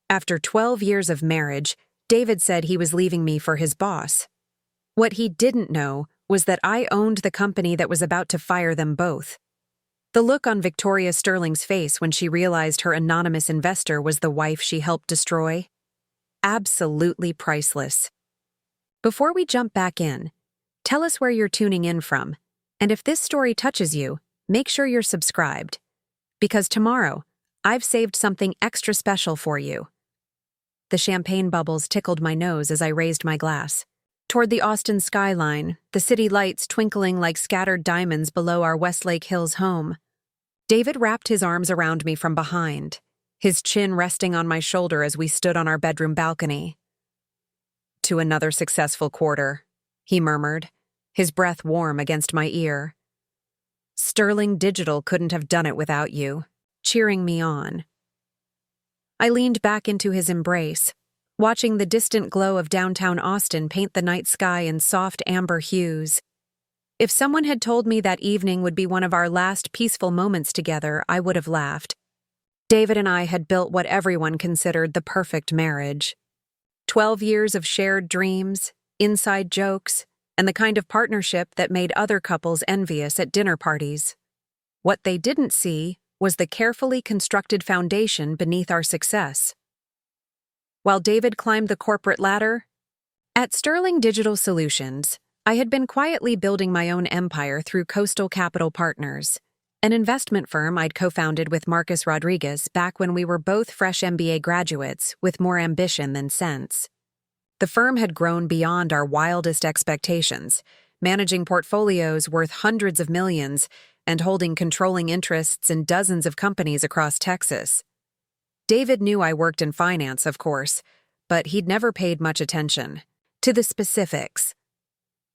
After 12 years of marriage, David said he was leaving me for his boss. What he didn't know was that I owned the company that was about to fire them both. The look on Victoria Sterling's face when she realized her anonymous investor was the wife she helped destroy? Absolutely priceless. Before we jump back in, tell us where you're tuning in from, and if this story touches you, make sure you're subscribed. Because tomorrow, I've saved something extra special for you. The champagne bubbles tickled my nose as I raised my glass. Toward the Austin skyline, the city lights twinkling like scattered diamonds below our Westlake Hills home. David wrapped his arms around me from behind, his chin resting on my shoulder as we stood on our bedroom balcony. "To another successful quarter," he murmured, his breath warm against my ear. "Sterling Digital couldn't have done it without you," cheering me on. I leaned back into his embrace, watching the distant glow of downtown Austin paint the night sky in soft amber hues. If someone had told me that evening would be one of our last peaceful moments together, I would have laughed. David and I had built what everyone considered the perfect marriage. 12 years of shared dreams, inside jokes, and the kind of partnership that made other couples envious at dinner parties. What they didn't see was the carefully constructed foundation beneath our success. While David climbed the corporate ladder, at Sterling Digital Solutions, I had been quietly building my own empire through Coastal Capital Partners, an investment firm I'd co-founded with Marcus Rodriguez back when we were both fresh MBA graduates with more ambition than sense. The firm had grown beyond our wildest expectations, managing portfolios worth hundreds of millions and holding controlling interests in dozens of companies across Texas. David knew I worked in finance, of course, but he'd never paid much attention to the specifics.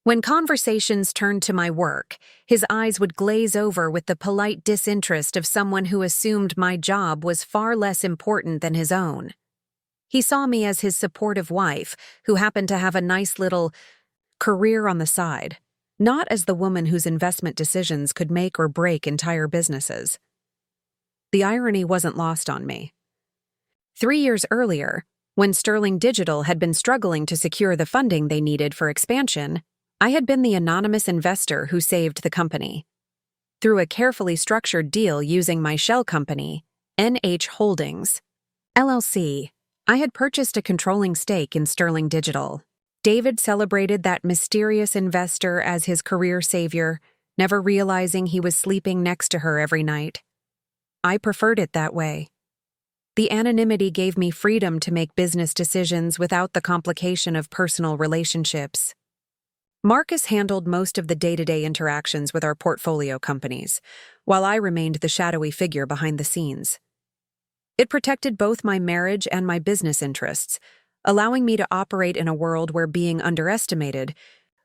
When conversations turned to my work, his eyes would glaze over with the polite disinterest of someone who assumed my job was far less important than his own. He saw me as his supportive wife, who happened to have a nice little career on the side, not as the woman whose investment decisions could make or break entire businesses. The irony wasn't lost on me. 3 years earlier, when Sterling Digital had been struggling to secure the funding they needed for expansion, I had been the anonymous investor who saved the company. Through a carefully structured deal using my shell company, NH Holdings, LLC, I had purchased a controlling stake in Sterling Digital. David celebrated that mysterious investor as his career savior, never realizing he was sleeping next to her every night. I preferred it that way. The anonymity gave me freedom to make business decisions without the complication of personal relationships. Marcus handled most of the day-to-day interactions with our portfolio companies, while I remained the shadowy figure behind the scenes. It protected both my marriage and my business interests, allowing me to operate in a world where being underestimated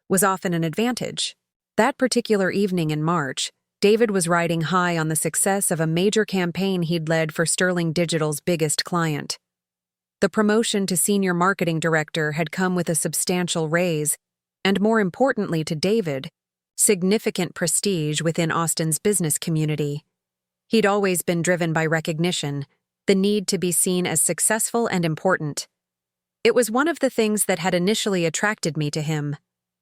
was often an advantage. That particular evening in March, David was riding high on the success of a major campaign he'd led for Sterling Digital's biggest client. The promotion to senior marketing director had come with a substantial raise, and more importantly to David, significant prestige within Austin's business community. He'd always been driven by recognition, the need to be seen as successful and important. It was one of the things that had initially attracted me to him,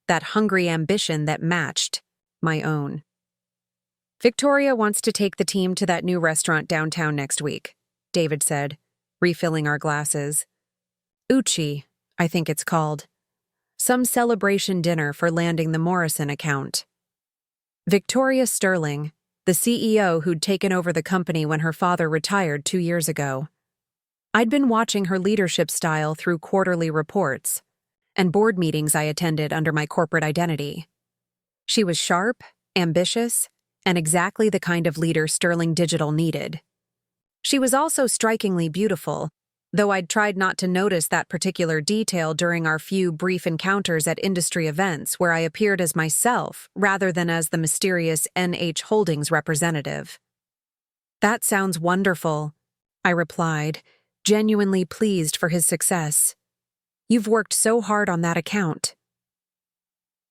that hungry ambition that matched my own. "Victoria wants to take the team to that new restaurant downtown next week," David said, refilling our glasses. "Uchi, I think it's called. Some celebration dinner for landing the Morrison account." Victoria Sterling, the CEO who'd taken over the company when her father retired 2 years ago. I'd been watching her leadership style through quarterly reports and board meetings I attended under my corporate identity. She was sharp, ambitious, and exactly the kind of leader Sterling Digital needed. She was also strikingly beautiful, though I'd tried not to notice that particular detail during our few brief encounters at industry events where I appeared as myself rather than as the mysterious NH Holdings representative. "That sounds wonderful," I replied, genuinely pleased for his success. "You've worked so hard on that account."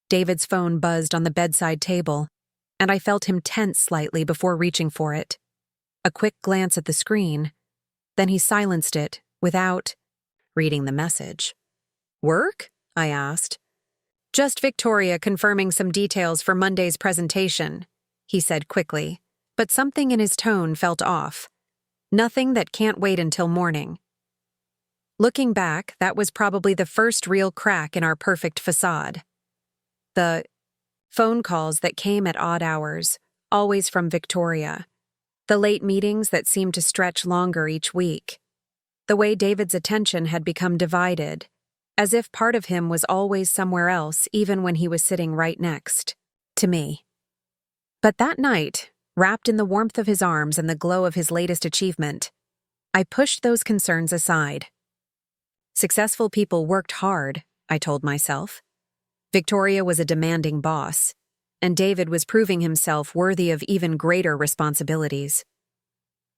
David's phone buzzed on the bedside table, and I felt him tense slightly before reaching for it. A quick glance at the screen, then he silenced it without reading the message. "Work?" I asked. "Just Victoria confirming some details for Monday's presentation," he said quickly, but something in his tone felt off. "Nothing that can't wait until morning." Looking back, that was probably the first real crack in our perfect facade. The phone calls that came at odd hours, always from Victoria. The late meetings that seemed to stretch longer each week. The way David's attention had become divided, as if part of him was always somewhere else even when he was sitting right next to me. But that night, wrapped in the warmth of his arms and the glow of his latest achievement, I pushed those concerns aside. Successful people worked hard, I told myself. Victoria was a demanding boss, and David was proving himself worthy of even greater responsibilities.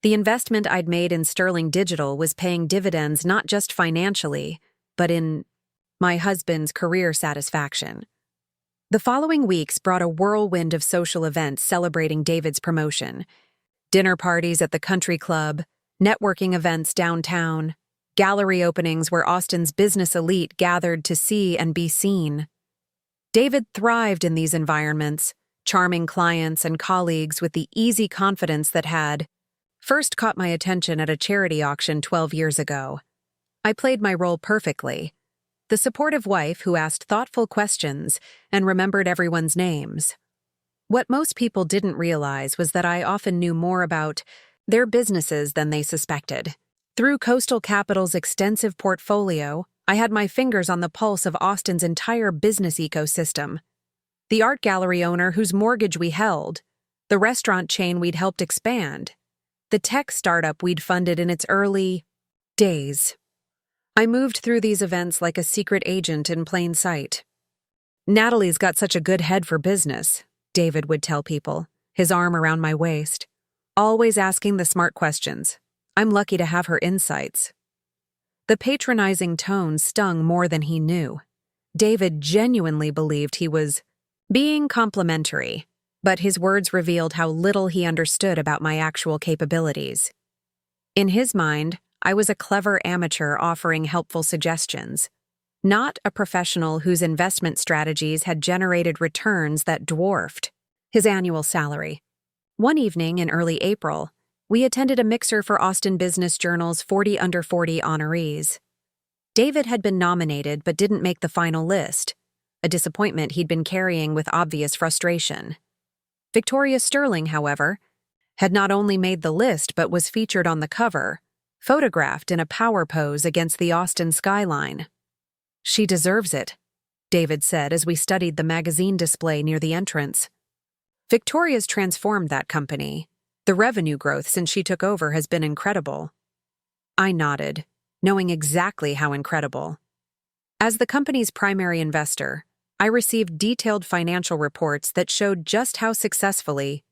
The investment I'd made in Sterling Digital was paying dividends not just financially, but in my husband's career satisfaction. The following weeks brought a whirlwind of social events celebrating David's promotion. Dinner parties at the country club, networking events downtown, gallery openings where Austin's business elite gathered to see and be seen. David thrived in these environments, charming clients and colleagues with the easy confidence that had first caught my attention at a charity auction 12 years ago. I played my role perfectly. The supportive wife who asked thoughtful questions and remembered everyone's names. What most people didn't realize was that I often knew more about their businesses than they suspected. Through Coastal Capital's extensive portfolio, I had my fingers on the pulse of Austin's entire business ecosystem. The art gallery owner whose mortgage we held, the restaurant chain we'd helped expand, the tech startup we'd funded in its early days. I moved through these events like a secret agent in plain sight. "Natalie's got such a good head for business," David would tell people, his arm around my waist. "Always asking the smart questions. I'm lucky to have her insights." The patronizing tone stung more than he knew. David genuinely believed he was being complimentary, but his words revealed how little he understood about my actual capabilities. In his mind, I was a clever amateur offering helpful suggestions, not a professional whose investment strategies had generated returns that dwarfed his annual salary. One evening in early April, we attended a mixer for Austin Business Journal's 40 Under 40 honorees. David had been nominated but didn't make the final list, a disappointment he'd been carrying with obvious frustration. Victoria Sterling, however, had not only made the list but was featured on the cover, photographed in a power pose against the Austin skyline. "She deserves it," David said as we studied the magazine display near the entrance. "Victoria's transformed that company. The revenue growth since she took over has been incredible." I nodded, knowing exactly how incredible. As the company's primary investor, I received detailed financial reports that showed just how successfully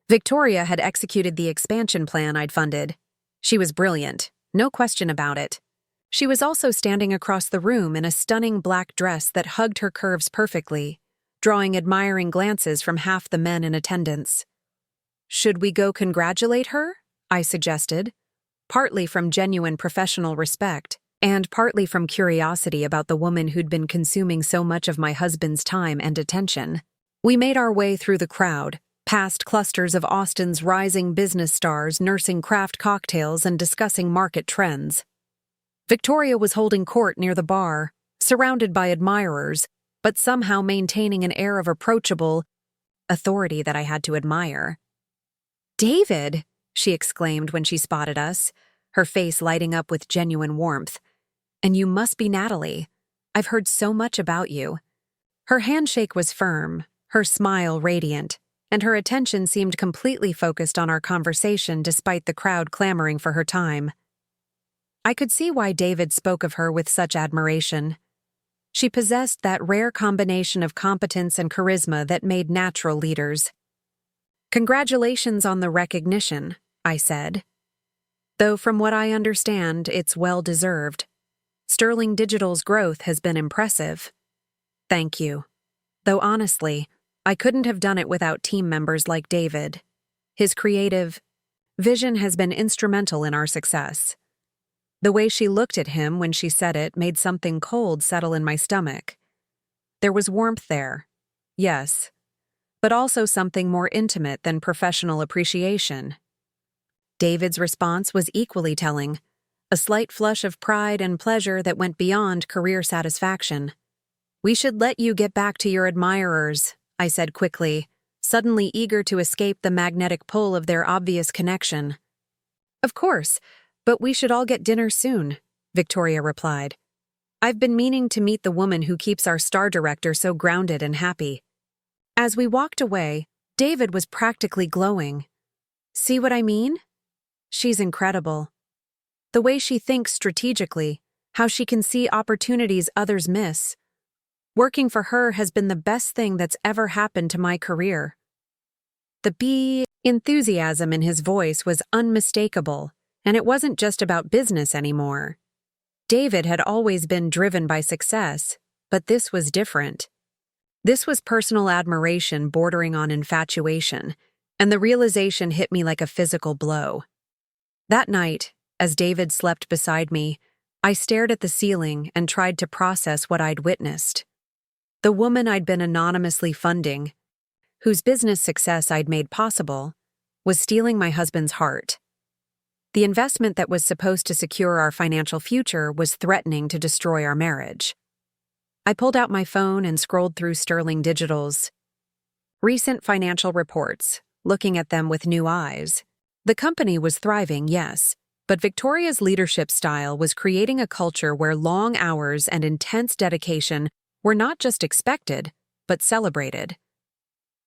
Victoria had executed the expansion plan I'd funded. She was brilliant, no question about it. She was also standing across the room in a stunning black dress that hugged her curves perfectly, drawing admiring glances from half the men in attendance. "Should we go congratulate her?" I suggested, partly from genuine professional respect, and partly from curiosity about the woman who'd been consuming so much of my husband's time and attention. We made our way through the crowd, past clusters of Austin's rising business stars nursing craft cocktails and discussing market trends. Victoria was holding court near the bar, surrounded by admirers, but somehow maintaining an air of approachable authority that I had to admire. "David!" she exclaimed when she spotted us, her face lighting up with genuine warmth. "And you must be Natalie. I've heard so much about you." Her handshake was firm, her smile radiant, and her attention seemed completely focused on our conversation despite the crowd clamoring for her time. I could see why David spoke of her with such admiration. She possessed that rare combination of competence and charisma that made natural leaders. "Congratulations on the recognition," I said. "Though from what I understand, it's well-deserved. Sterling Digital's growth has been impressive." "Thank you. Though honestly, I couldn't have done it without team members like David. His creative vision has been instrumental in our success." The way she looked at him when she said it made something cold settle in my stomach. There was warmth there, yes, but also something more intimate than professional appreciation. David's response was equally telling, a slight flush of pride and pleasure that went beyond career satisfaction. "We should let you get back to your admirers," I said quickly, suddenly eager to escape the magnetic pull of their obvious connection. "Of course, but we should all get dinner soon," Victoria replied. "I've been meaning to meet the woman who keeps our star director so grounded and happy." As we walked away, David was practically glowing. "See what I mean? She's incredible. The way she thinks strategically, how she can see opportunities others miss. Working for her has been the best thing that's ever happened to my career." The enthusiasm in his voice was unmistakable, and it wasn't just about business anymore. David had always been driven by success, but this was different. This was personal admiration bordering on infatuation, and the realization hit me like a physical blow. That night, as David slept beside me, I stared at the ceiling and tried to process what I'd witnessed. The woman I'd been anonymously funding, whose business success I'd made possible, was stealing my husband's heart. The investment that was supposed to secure our financial future was threatening to destroy our marriage. I pulled out my phone and scrolled through Sterling Digital's recent financial reports, looking at them with new eyes. The company was thriving, yes, but Victoria's leadership style was creating a culture where long hours and intense dedication were not just expected, but celebrated.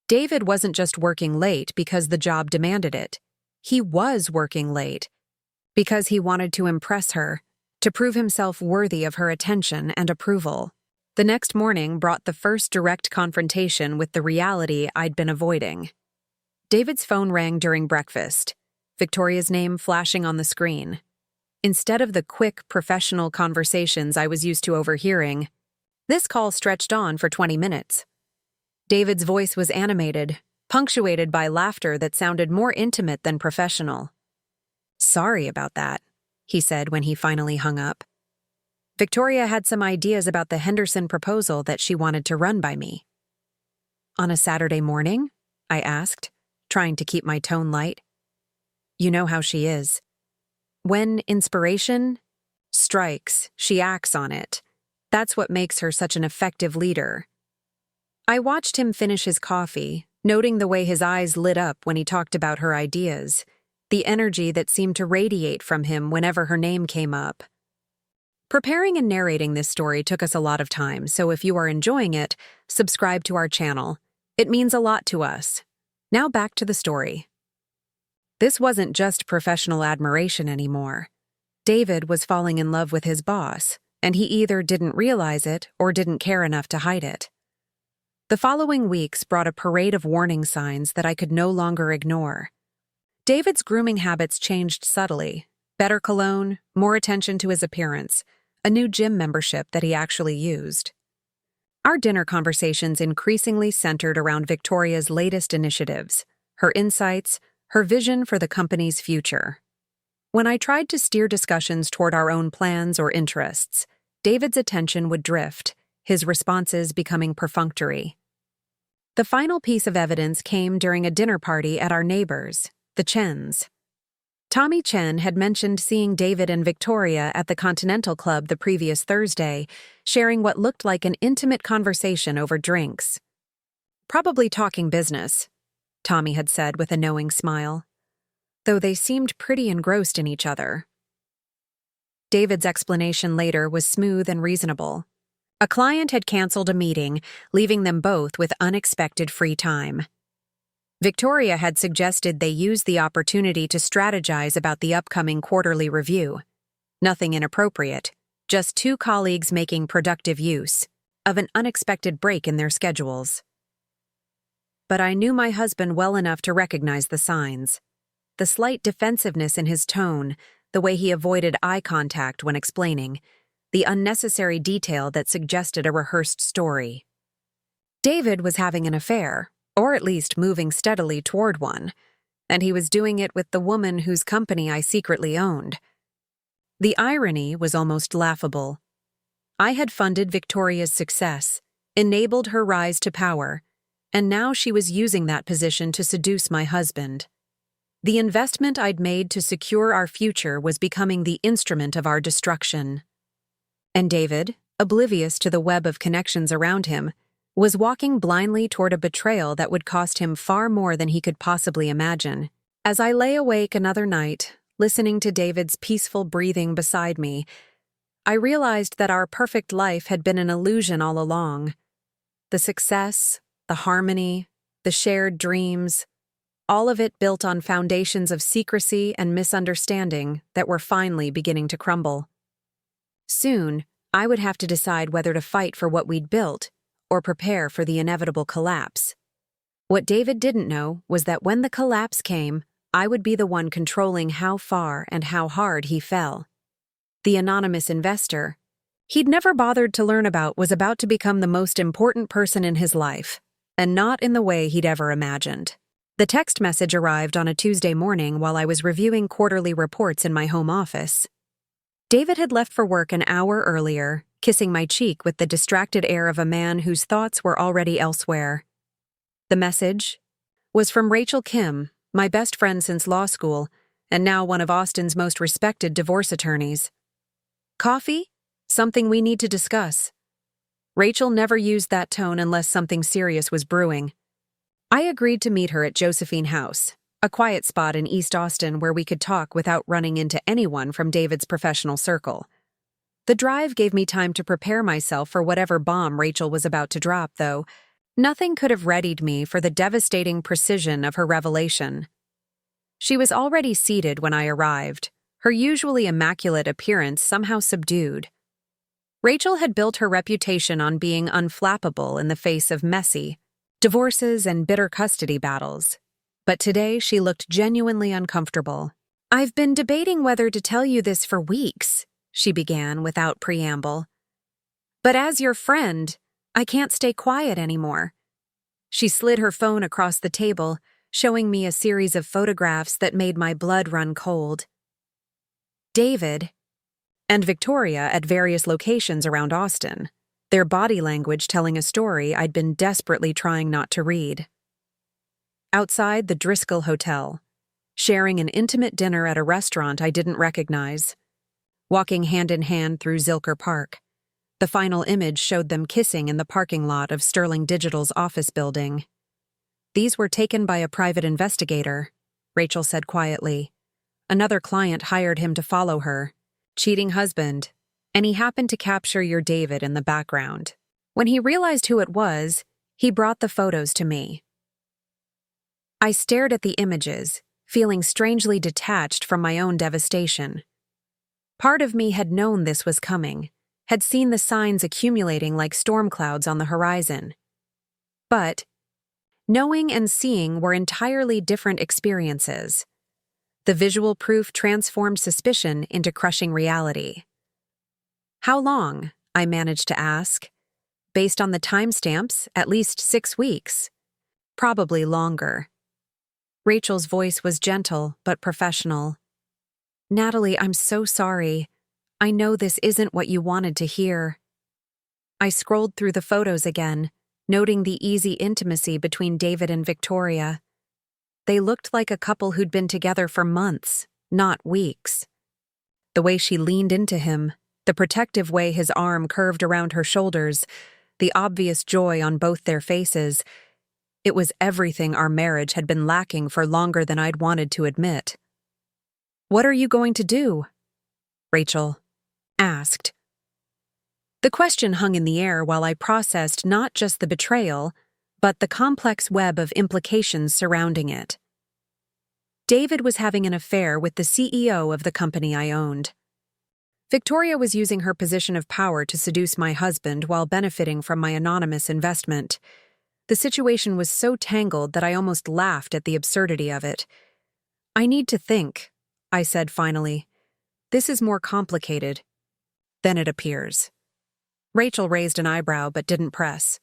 David wasn't just working late because the job demanded it. He was working late because he wanted to impress her, to prove himself worthy of her attention and approval. The next morning brought the first direct confrontation with the reality I'd been avoiding. David's phone rang during breakfast, Victoria's name flashing on the screen. Instead of the quick, professional conversations I was used to overhearing, this call stretched on for 20 minutes. David's voice was animated, punctuated by laughter that sounded more intimate than professional. "Sorry about that," he said when he finally hung up. "Victoria had some ideas about the Henderson proposal that she wanted to run by me." "On a Saturday morning?" I asked, trying to keep my tone light. You know how she is. When inspiration strikes, she acts on it. That's what makes her such an effective leader. I watched him finish his coffee, noting the way his eyes lit up when he talked about her ideas, the energy that seemed to radiate from him whenever her name came up. Preparing and narrating this story took us a lot of time, so if you are enjoying it, subscribe to our channel. It means a lot to us. Now back to the story. This wasn't just professional admiration anymore. David was falling in love with his boss, and he either didn't realize it or didn't care enough to hide it. The following weeks brought a parade of warning signs that I could no longer ignore. David's grooming habits changed subtly. Better cologne, more attention to his appearance, a new gym membership that he actually used. Our dinner conversations increasingly centered around Victoria's latest initiatives, her insights, her vision for the company's future. When I tried to steer discussions toward our own plans or interests, David's attention would drift, his responses becoming perfunctory. The final piece of evidence came during a dinner party at our neighbors, the Chens. Tommy Chen had mentioned seeing David and Victoria at the Continental Club the previous Thursday, sharing what looked like an intimate conversation over drinks. "Probably talking business," Tommy had said with a knowing smile, though they seemed pretty engrossed in each other. David's explanation later was smooth and reasonable. A client had canceled a meeting, leaving them both with unexpected free time. Victoria had suggested they use the opportunity to strategize about the upcoming quarterly review. Nothing inappropriate, just two colleagues making productive use of an unexpected break in their schedules. But I knew my husband well enough to recognize the signs. The slight defensiveness in his tone, the way he avoided eye contact when explaining, the unnecessary detail that suggested a rehearsed story. David was having an affair, or at least moving steadily toward one, and he was doing it with the woman whose company I secretly owned. The irony was almost laughable. I had funded Victoria's success, enabled her rise to power, and now she was using that position to seduce my husband. The investment I'd made to secure our future was becoming the instrument of our destruction. And David, oblivious to the web of connections around him, was walking blindly toward a betrayal that would cost him far more than he could possibly imagine. As I lay awake another night, listening to David's peaceful breathing beside me, I realized that our perfect life had been an illusion all along. The success, the harmony, the shared dreams, all of it built on foundations of secrecy and misunderstanding that were finally beginning to crumble. Soon, I would have to decide whether to fight for what we'd built or prepare for the inevitable collapse. What David didn't know was that when the collapse came, I would be the one controlling how far and how hard he fell. The anonymous investor he'd never bothered to learn about was about to become the most important person in his life, and not in the way he'd ever imagined. The text message arrived on a Tuesday morning while I was reviewing quarterly reports in my home office. David had left for work an hour earlier, kissing my cheek with the distracted air of a man whose thoughts were already elsewhere. The message was from Rachel Kim, my best friend since law school, and now one of Austin's most respected divorce attorneys. "Coffee? Something we need to discuss." Rachel never used that tone unless something serious was brewing. I agreed to meet her at Josephine House, a quiet spot in East Austin where we could talk without running into anyone from David's professional circle. The drive gave me time to prepare myself for whatever bomb Rachel was about to drop, though. Nothing could have readied me for the devastating precision of her revelation. She was already seated when I arrived, her usually immaculate appearance somehow subdued. Rachel had built her reputation on being unflappable in the face of messy divorces and bitter custody battles, but today she looked genuinely uncomfortable. "I've been debating whether to tell you this for weeks," she began without preamble. "But as your friend, I can't stay quiet anymore." She slid her phone across the table, showing me a series of photographs that made my blood run cold. David and Victoria at various locations around Austin, their body language telling a story I'd been desperately trying not to read. Outside the Driscoll Hotel, sharing an intimate dinner at a restaurant I didn't recognize. Walking hand in hand through Zilker Park. The final image showed them kissing in the parking lot of Sterling Digital's office building. "These were taken by a private investigator," Rachel said quietly. "Another client hired him to follow her. Cheating husband. And he happened to capture your David in the background. When he realized who it was, he brought the photos to me." I stared at the images, feeling strangely detached from my own devastation. Part of me had known this was coming, had seen the signs accumulating like storm clouds on the horizon. But knowing and seeing were entirely different experiences. The visual proof transformed suspicion into crushing reality. "How long?" I managed to ask. "Based on the timestamps, at least 6 weeks. Probably longer." Rachel's voice was gentle but professional. "Natalie, I'm so sorry. I know this isn't what you wanted to hear." I scrolled through the photos again, noting the easy intimacy between David and Victoria. They looked like a couple who'd been together for months, not weeks. The way she leaned into him, the protective way his arm curved around her shoulders, the obvious joy on both their faces. It was everything our marriage had been lacking for longer than I'd wanted to admit. "What are you going to do?" Rachel asked. The question hung in the air while I processed not just the betrayal, but the complex web of implications surrounding it. David was having an affair with the CEO of the company I owned. Victoria was using her position of power to seduce my husband while benefiting from my anonymous investment. The situation was so tangled that I almost laughed at the absurdity of it. "I need to think," I said finally. "This is more complicated than it appears." Rachel raised an eyebrow but didn't press.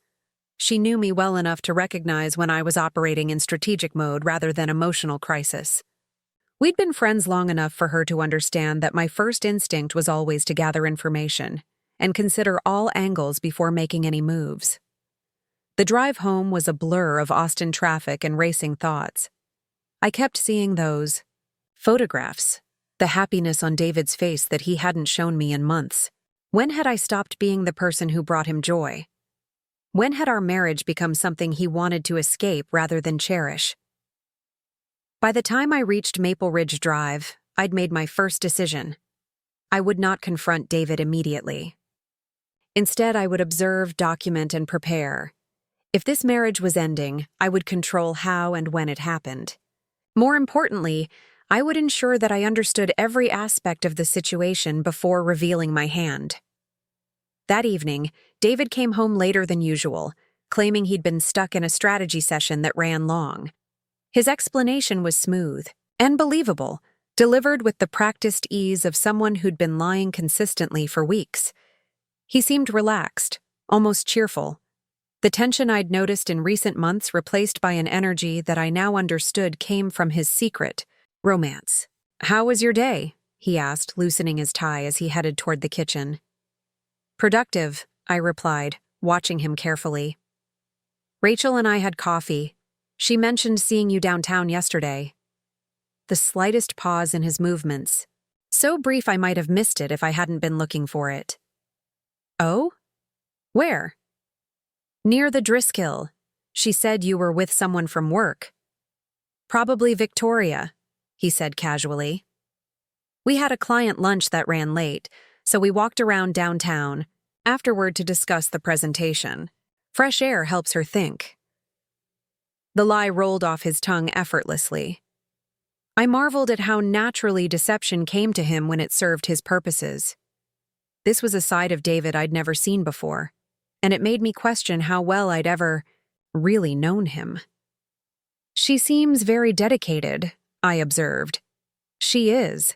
She knew me well enough to recognize when I was operating in strategic mode rather than emotional crisis. We'd been friends long enough for her to understand that my first instinct was always to gather information and consider all angles before making any moves. The drive home was a blur of Austin traffic and racing thoughts. I kept seeing those photographs, the happiness on David's face that he hadn't shown me in months. When had I stopped being the person who brought him joy? When had our marriage become something he wanted to escape rather than cherish? By the time I reached Maple Ridge Drive, I'd made my first decision. I would not confront David immediately. Instead, I would observe, document, and prepare. If this marriage was ending, I would control how and when it happened. More importantly, I would ensure that I understood every aspect of the situation before revealing my hand. That evening, David came home later than usual, claiming he'd been stuck in a strategy session that ran long. His explanation was smooth and believable, delivered with the practiced ease of someone who'd been lying consistently for weeks. He seemed relaxed, almost cheerful. The tension I'd noticed in recent months replaced by an energy that I now understood came from his secret, romance. "How was your day?" he asked, loosening his tie as he headed toward the kitchen. "Productive," I replied, watching him carefully. "Rachel and I had coffee. She mentioned seeing you downtown yesterday." The slightest pause in his movements. So brief I might have missed it if I hadn't been looking for it. "Oh? Where?" "Near the Driscoll. She said you were with someone from work." "Probably Victoria," he said casually. "We had a client lunch that ran late, so we walked around downtown afterward to discuss the presentation. Fresh air helps her think." The lie rolled off his tongue effortlessly. I marveled at how naturally deception came to him when it served his purposes. This was a side of David I'd never seen before, and it made me question how well I'd ever really known him. "She seems very dedicated," I observed. "She is.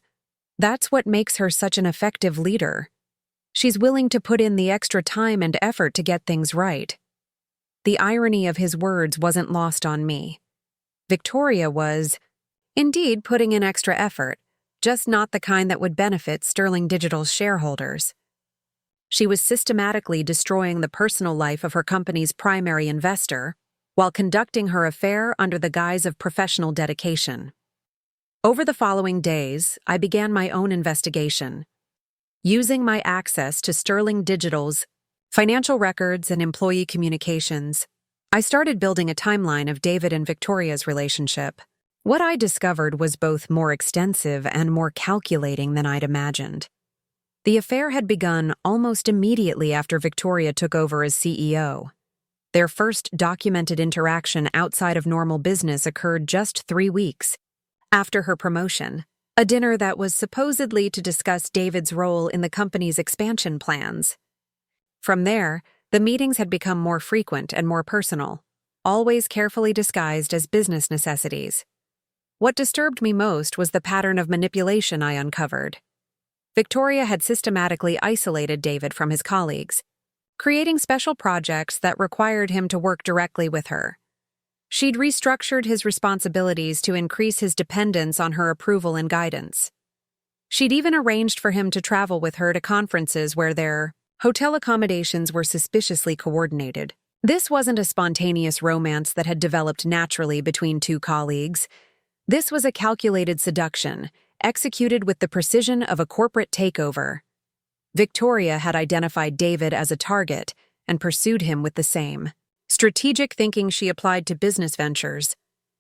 That's what makes her such an effective leader. She's willing to put in the extra time and effort to get things right." The irony of his words wasn't lost on me. Victoria was, indeed, putting in extra effort, just not the kind that would benefit Sterling Digital's shareholders. She was systematically destroying the personal life of her company's primary investor while conducting her affair under the guise of professional dedication. Over the following days, I began my own investigation. Using my access to Sterling Digital's financial records and employee communications, I started building a timeline of David and Victoria's relationship. What I discovered was both more extensive and more calculating than I'd imagined. The affair had begun almost immediately after Victoria took over as CEO. Their first documented interaction outside of normal business occurred just 3 weeks after her promotion, a dinner that was supposedly to discuss David's role in the company's expansion plans. From there, the meetings had become more frequent and more personal, always carefully disguised as business necessities. What disturbed me most was the pattern of manipulation I uncovered. Victoria had systematically isolated David from his colleagues, creating special projects that required him to work directly with her. She'd restructured his responsibilities to increase his dependence on her approval and guidance. She'd even arranged for him to travel with her to conferences where their hotel accommodations were suspiciously coordinated. This wasn't a spontaneous romance that had developed naturally between two colleagues. This was a calculated seduction, executed with the precision of a corporate takeover. Victoria had identified David as a target and pursued him with the same strategic thinking she applied to business ventures.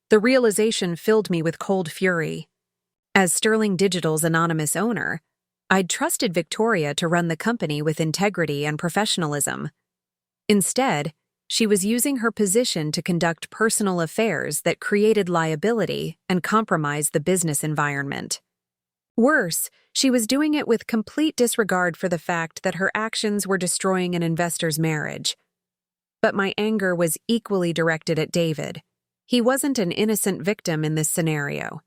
The realization filled me with cold fury. As Sterling Digital's anonymous owner, I'd trusted Victoria to run the company with integrity and professionalism. Instead, she was using her position to conduct personal affairs that created liability and compromised the business environment. Worse, she was doing it with complete disregard for the fact that her actions were destroying an investor's marriage. But my anger was equally directed at David. He wasn't an innocent victim in this scenario.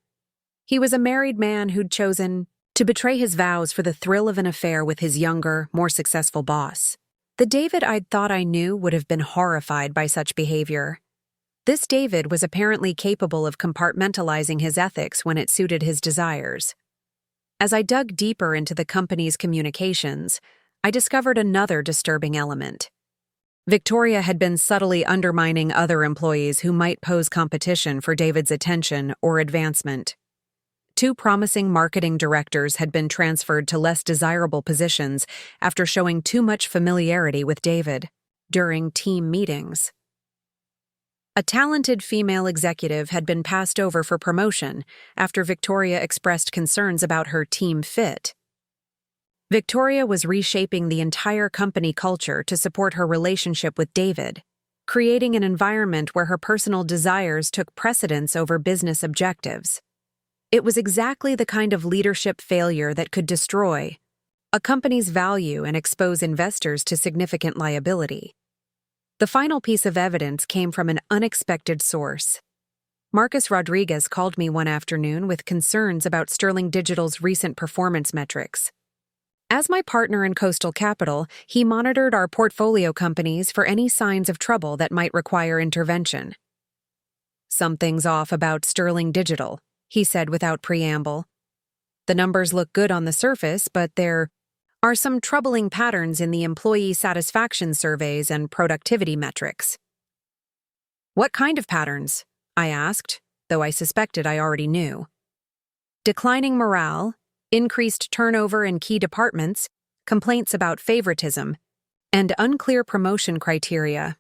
He was a married man who'd chosen to betray his vows for the thrill of an affair with his younger, more successful boss. The David I'd thought I knew would have been horrified by such behavior. This David was apparently capable of compartmentalizing his ethics when it suited his desires. As I dug deeper into the company's communications, I discovered another disturbing element. Victoria had been subtly undermining other employees who might pose competition for David's attention or advancement. 2 promising marketing directors had been transferred to less desirable positions after showing too much familiarity with David during team meetings. A talented female executive had been passed over for promotion after Victoria expressed concerns about her team fit. Victoria was reshaping the entire company culture to support her relationship with David, creating an environment where her personal desires took precedence over business objectives. It was exactly the kind of leadership failure that could destroy a company's value and expose investors to significant liability. The final piece of evidence came from an unexpected source. Marcus Rodriguez called me one afternoon with concerns about Sterling Digital's recent performance metrics. As my partner in Coastal Capital, he monitored our portfolio companies for any signs of trouble that might require intervention. "Something's off about Sterling Digital," he said without preamble. "The numbers look good on the surface, but there are some troubling patterns in the employee satisfaction surveys and productivity metrics." "What kind of patterns?" I asked, though I suspected I already knew. "Declining morale, increased turnover in key departments, complaints about favoritism, and unclear promotion criteria.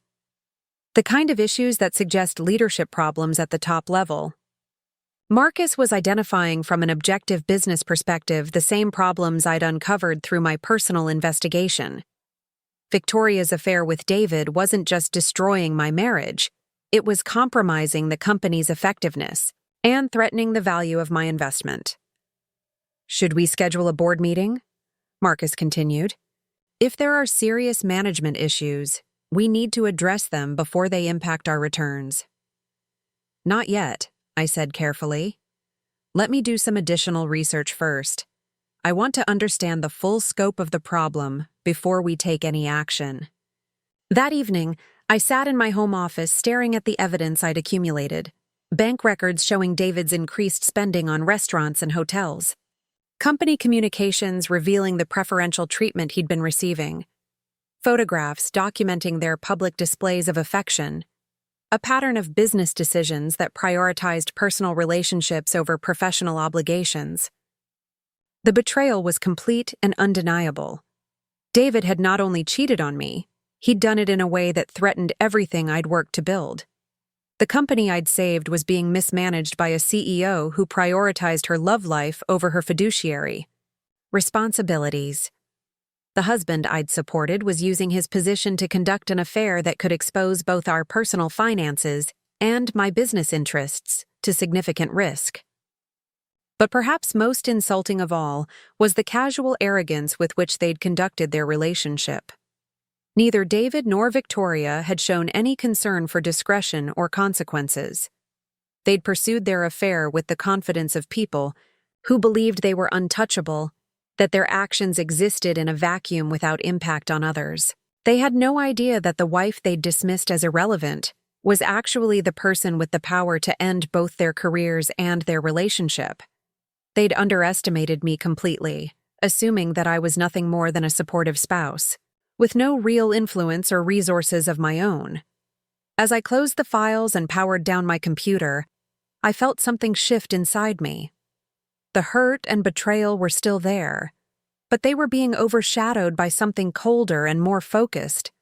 The kind of issues that suggest leadership problems at the top level." Marcus was identifying from an objective business perspective the same problems I'd uncovered through my personal investigation. Victoria's affair with David wasn't just destroying my marriage, it was compromising the company's effectiveness and threatening the value of my investment. "Should we schedule a board meeting?" Marcus continued. "If there are serious management issues, we need to address them before they impact our returns." "Not yet," I said carefully. "Let me do some additional research first. I want to understand the full scope of the problem before we take any action." That evening, I sat in my home office staring at the evidence I'd accumulated. Bank records showing David's increased spending on restaurants and hotels. Company communications revealing the preferential treatment he'd been receiving. Photographs documenting their public displays of affection. A pattern of business decisions that prioritized personal relationships over professional obligations. The betrayal was complete and undeniable. David had not only cheated on me, he'd done it in a way that threatened everything I'd worked to build. The company I'd saved was being mismanaged by a CEO who prioritized her love life over her fiduciary responsibilities. The husband I'd supported was using his position to conduct an affair that could expose both our personal finances and my business interests to significant risk. But perhaps most insulting of all was the casual arrogance with which they'd conducted their relationship. Neither David nor Victoria had shown any concern for discretion or consequences. They'd pursued their affair with the confidence of people who believed they were untouchable, that their actions existed in a vacuum without impact on others. They had no idea that the wife they'd dismissed as irrelevant was actually the person with the power to end both their careers and their relationship. They'd underestimated me completely, assuming that I was nothing more than a supportive spouse, with no real influence or resources of my own. As I closed the files and powered down my computer, I felt something shift inside me. The hurt and betrayal were still there, but they were being overshadowed by something colder and more focused.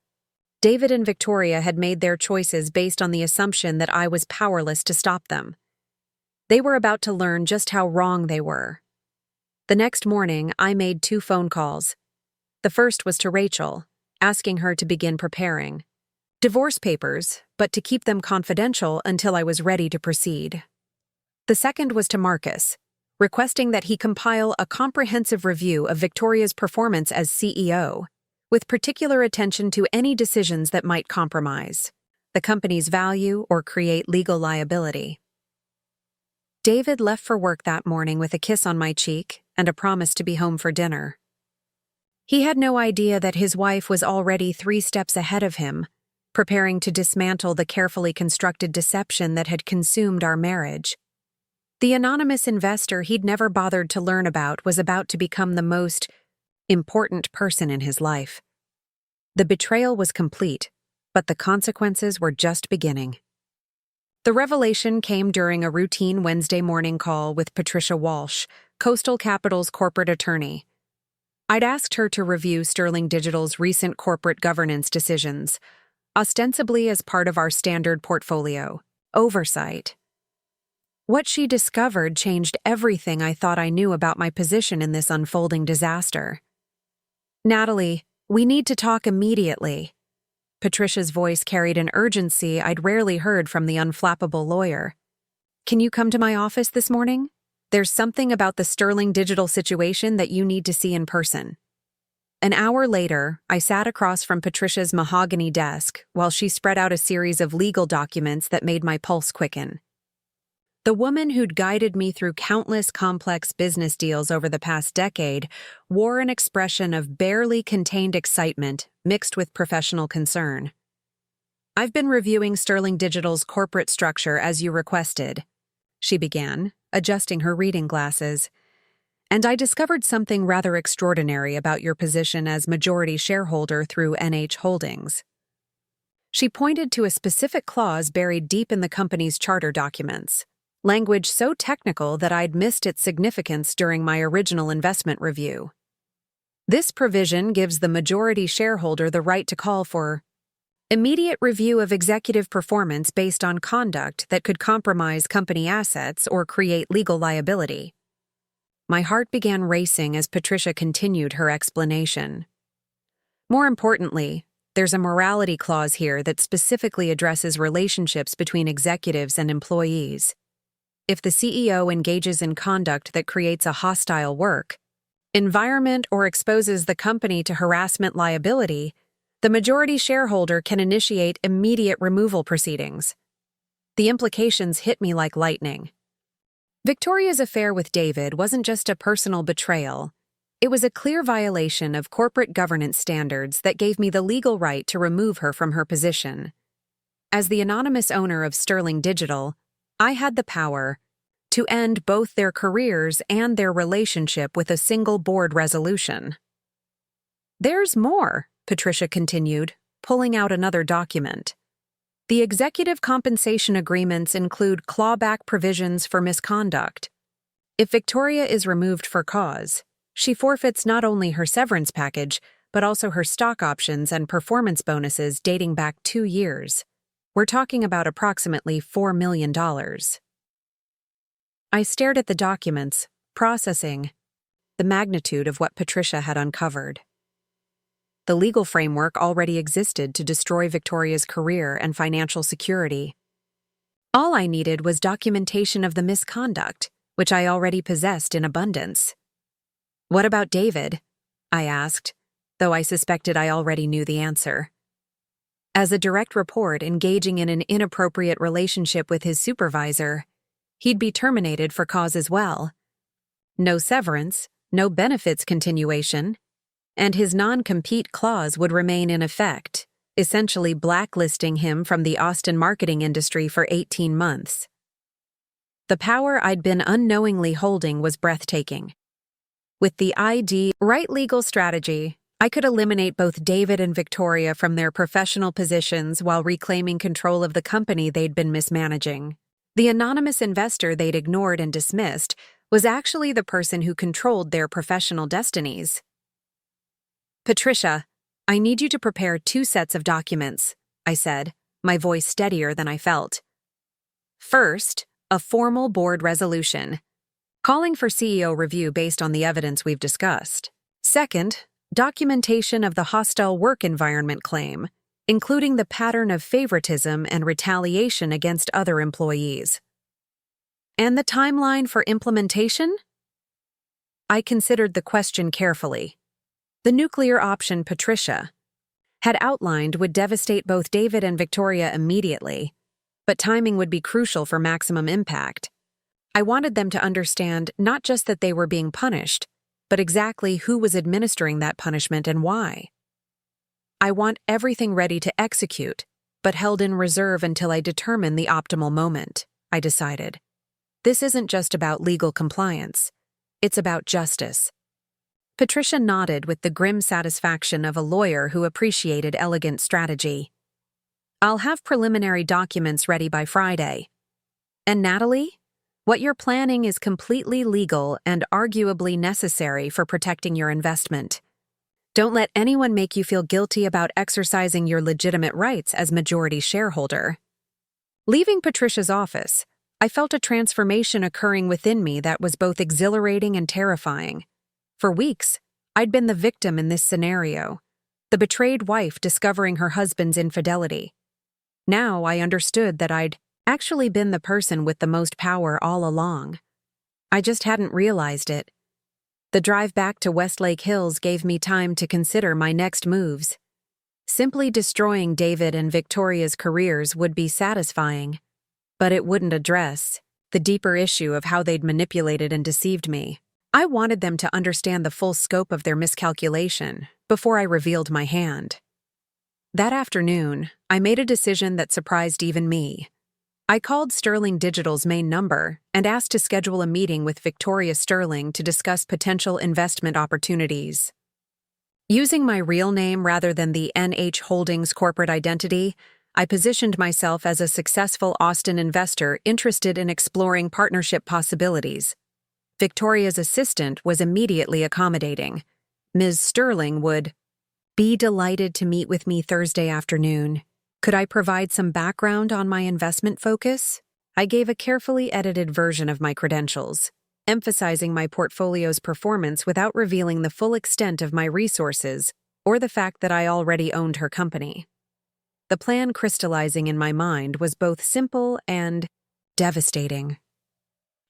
David and Victoria had made their choices based on the assumption that I was powerless to stop them. They were about to learn just how wrong they were. The next morning, I made 2 phone calls. The first was to Rachel, asking her to begin preparing divorce papers, but to keep them confidential until I was ready to proceed. The second was to Marcus, requesting that he compile a comprehensive review of Victoria's performance as CEO, with particular attention to any decisions that might compromise the company's value or create legal liability. David left for work that morning with a kiss on my cheek and a promise to be home for dinner. He had no idea that his wife was already 3 steps ahead of him, preparing to dismantle the carefully constructed deception that had consumed our marriage. The anonymous investor he'd never bothered to learn about was about to become the most important person in his life. The betrayal was complete, but the consequences were just beginning. The revelation came during a routine Wednesday morning call with Patricia Walsh, Coastal Capital's corporate attorney. I'd asked her to review Sterling Digital's recent corporate governance decisions, ostensibly as part of our standard portfolio oversight. What she discovered changed everything I thought I knew about my position in this unfolding disaster. "Natalie, we need to talk immediately." Patricia's voice carried an urgency I'd rarely heard from the unflappable lawyer. "Can you come to my office this morning? There's something about the Sterling Digital situation that you need to see in person." An hour later, I sat across from Patricia's mahogany desk while she spread out a series of legal documents that made my pulse quicken. The woman who'd guided me through countless complex business deals over the past decade wore an expression of barely contained excitement mixed with professional concern. "I've been reviewing Sterling Digital's corporate structure as you requested," she began, adjusting her reading glasses. "And I discovered something rather extraordinary about your position as majority shareholder through NH Holdings." She pointed to a specific clause buried deep in the company's charter documents, language so technical that I'd missed its significance during my original investment review. This provision gives the majority shareholder the right to call for immediate review of executive performance based on conduct that could compromise company assets or create legal liability. My heart began racing as Patricia continued her explanation. "More importantly, there's a morality clause here that specifically addresses relationships between executives and employees. If the CEO engages in conduct that creates a hostile work environment or exposes the company to harassment liability, the majority shareholder can initiate immediate removal proceedings." The implications hit me like lightning. Victoria's affair with David wasn't just a personal betrayal. It was a clear violation of corporate governance standards that gave me the legal right to remove her from her position. As the anonymous owner of Sterling Digital, I had the power to end both their careers and their relationship with a single board resolution. "There's more," Patricia continued, pulling out another document. "The executive compensation agreements include clawback provisions for misconduct. If Victoria is removed for cause, she forfeits not only her severance package, but also her stock options and performance bonuses dating back 2 years. We're talking about approximately $4 million. I stared at the documents, processing the magnitude of what Patricia had uncovered. The legal framework already existed to destroy Victoria's career and financial security. All I needed was documentation of the misconduct, which I already possessed in abundance. "What about David?" I asked, though I suspected I already knew the answer. As a direct report engaging in an inappropriate relationship with his supervisor, he'd be terminated for cause as well. No severance, no benefits continuation, and his non-compete clause would remain in effect, essentially blacklisting him from the Austin marketing industry for 18 months. The power I'd been unknowingly holding was breathtaking. With the right legal strategy, I could eliminate both David and Victoria from their professional positions while reclaiming control of the company they'd been mismanaging. The anonymous investor they'd ignored and dismissed was actually the person who controlled their professional destinies. "Patricia, I need you to prepare 2 sets of documents," I said, my voice steadier than I felt. "First, a formal board resolution, calling for CEO review based on the evidence we've discussed. Second, documentation of the hostile work environment claim, including the pattern of favoritism and retaliation against other employees. And the timeline for implementation?" I considered the question carefully. The nuclear option Patricia had outlined would devastate both David and Victoria immediately, but timing would be crucial for maximum impact. I wanted them to understand not just that they were being punished, but exactly who was administering that punishment and why. "I want everything ready to execute," but held in reserve until I determine the optimal moment, I decided. This isn't just about legal compliance. It's about justice. Patricia nodded with the grim satisfaction of a lawyer who appreciated elegant strategy. I'll have preliminary documents ready by Friday. And Natalie? What you're planning is completely legal and arguably necessary for protecting your investment. Don't let anyone make you feel guilty about exercising your legitimate rights as majority shareholder. Leaving Patricia's office, I felt a transformation occurring within me that was both exhilarating and terrifying. For weeks, I'd been the victim in this scenario, the betrayed wife discovering her husband's infidelity. Now I understood that I'd actually been the person with the most power all along. I just hadn't realized it. The drive back to Westlake Hills gave me time to consider my next moves. Simply destroying David and Victoria's careers would be satisfying, but it wouldn't address the deeper issue of how they'd manipulated and deceived me. I wanted them to understand the full scope of their miscalculation before I revealed my hand. That afternoon, I made a decision that surprised even me. I called Sterling Digital's main number and asked to schedule a meeting with Victoria Sterling to discuss potential investment opportunities. Using my real name rather than the NH Holdings corporate identity, I positioned myself as a successful Austin investor interested in exploring partnership possibilities. Victoria's assistant was immediately accommodating. Ms. Sterling would be delighted to meet with me Thursday afternoon. Could I provide some background on my investment focus? I gave a carefully edited version of my credentials, emphasizing my portfolio's performance without revealing the full extent of my resources or the fact that I already owned her company. The plan crystallizing in my mind was both simple and devastating.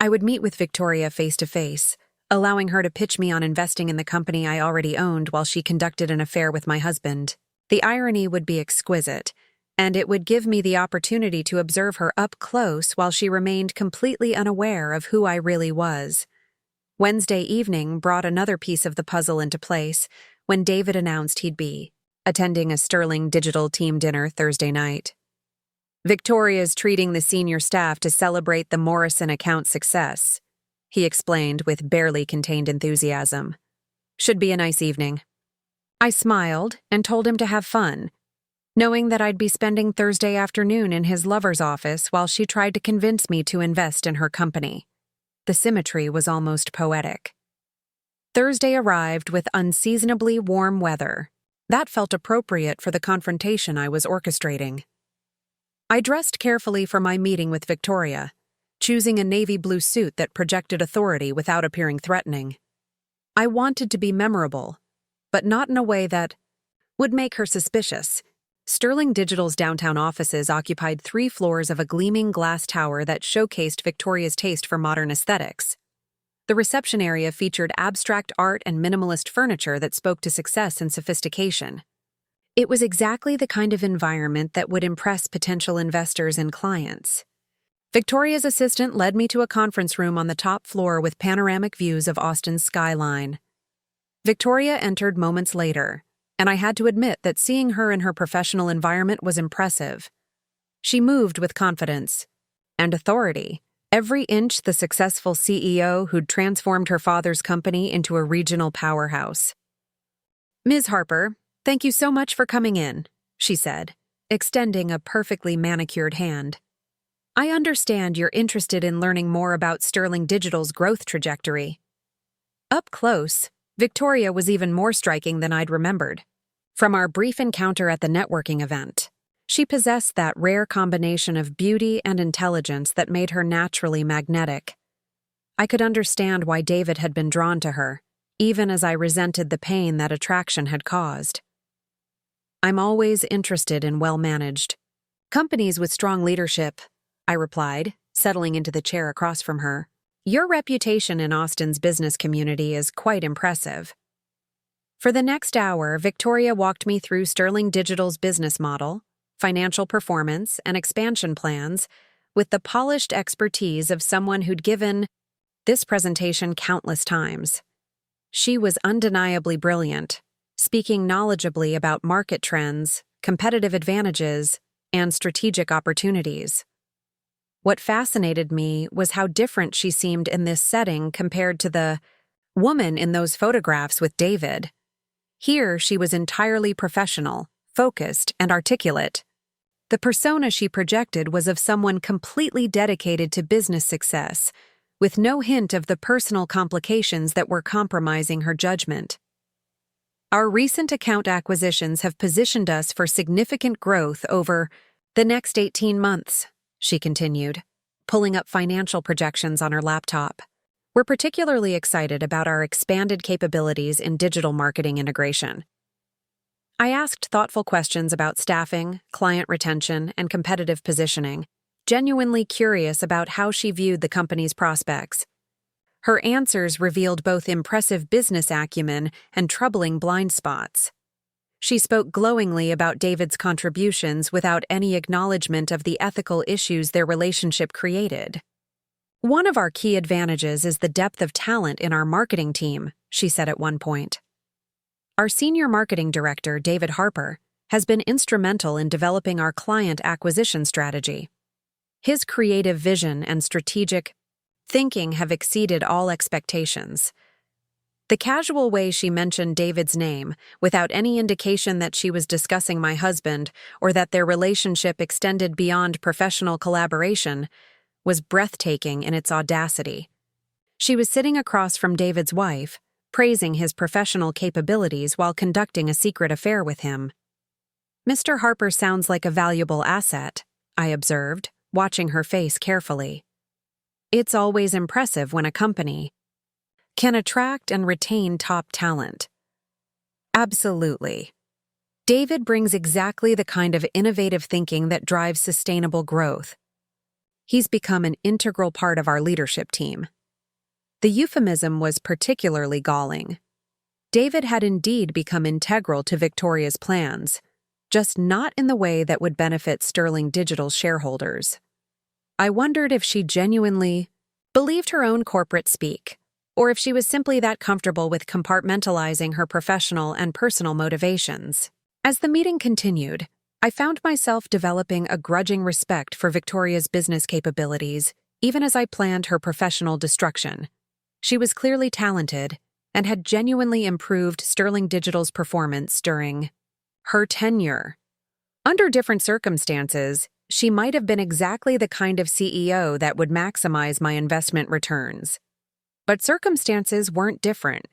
I would meet with Victoria face-to-face, allowing her to pitch me on investing in the company I already owned while she conducted an affair with my husband. The irony would be exquisite, and it would give me the opportunity to observe her up close while she remained completely unaware of who I really was. Wednesday evening brought another piece of the puzzle into place when David announced he'd be attending a Sterling Digital team dinner Thursday night. Victoria's treating the senior staff to celebrate the Morrison account's success, he explained with barely contained enthusiasm. Should be a nice evening. I smiled and told him to have fun, knowing that I'd be spending Thursday afternoon in his lover's office while she tried to convince me to invest in her company. The symmetry was almost poetic. Thursday arrived with unseasonably warm weather. That felt appropriate for the confrontation I was orchestrating. I dressed carefully for my meeting with Victoria, choosing a navy blue suit that projected authority without appearing threatening. I wanted to be memorable, but not in a way that would make her suspicious. Sterling Digital's downtown offices occupied 3 floors of a gleaming glass tower that showcased Victoria's taste for modern aesthetics. The reception area featured abstract art and minimalist furniture that spoke to success and sophistication. It was exactly the kind of environment that would impress potential investors and clients. Victoria's assistant led me to a conference room on the top floor with panoramic views of Austin's skyline. Victoria entered moments later, and I had to admit that seeing her in her professional environment was impressive. She moved with confidence and authority, every inch the successful CEO who'd transformed her father's company into a regional powerhouse. Ms. Harper, thank you so much for coming in, she said, extending a perfectly manicured hand. I understand you're interested in learning more about Sterling Digital's growth trajectory. Up close, Victoria was even more striking than I'd remembered. From our brief encounter at the networking event, she possessed that rare combination of beauty and intelligence that made her naturally magnetic. I could understand why David had been drawn to her, even as I resented the pain that attraction had caused. I'm always interested in well-managed companies with strong leadership, I replied, settling into the chair across from her. Your reputation in Austin's business community is quite impressive. For the next hour, Victoria walked me through Sterling Digital's business model, financial performance, and expansion plans with the polished expertise of someone who'd given this presentation countless times. She was undeniably brilliant, speaking knowledgeably about market trends, competitive advantages, and strategic opportunities. What fascinated me was how different she seemed in this setting compared to the woman in those photographs with David. Here, she was entirely professional, focused, and articulate. The persona she projected was of someone completely dedicated to business success, with no hint of the personal complications that were compromising her judgment. Our recent account acquisitions have positioned us for significant growth over the next 18 months, she continued, pulling up financial projections on her laptop. We're particularly excited about our expanded capabilities in digital marketing integration. I asked thoughtful questions about staffing, client retention, and competitive positioning, genuinely curious about how she viewed the company's prospects. Her answers revealed both impressive business acumen and troubling blind spots. She spoke glowingly about David's contributions without any acknowledgement of the ethical issues their relationship created. One of our key advantages is the depth of talent in our marketing team, she said at one point. Our senior marketing director, David Harper, has been instrumental in developing our client acquisition strategy. His creative vision and strategic thinking have exceeded all expectations. The casual way she mentioned David's name, without any indication that she was discussing my husband or that their relationship extended beyond professional collaboration, was breathtaking in its audacity. She was sitting across from David's wife, praising his professional capabilities while conducting a secret affair with him. Mr. Harper sounds like a valuable asset, I observed, watching her face carefully. It's always impressive when a company can attract and retain top talent. Absolutely. David brings exactly the kind of innovative thinking that drives sustainable growth. He's become an integral part of our leadership team. The euphemism was particularly galling. David had indeed become integral to Victoria's plans, just not in the way that would benefit Sterling Digital's shareholders. I wondered if she genuinely believed her own corporate speak, or if she was simply that comfortable with compartmentalizing her professional and personal motivations. As the meeting continued, I found myself developing a grudging respect for Victoria's business capabilities, even as I planned her professional destruction. She was clearly talented and had genuinely improved Sterling Digital's performance during her tenure. Under different circumstances, she might have been exactly the kind of CEO that would maximize my investment returns. But circumstances weren't different.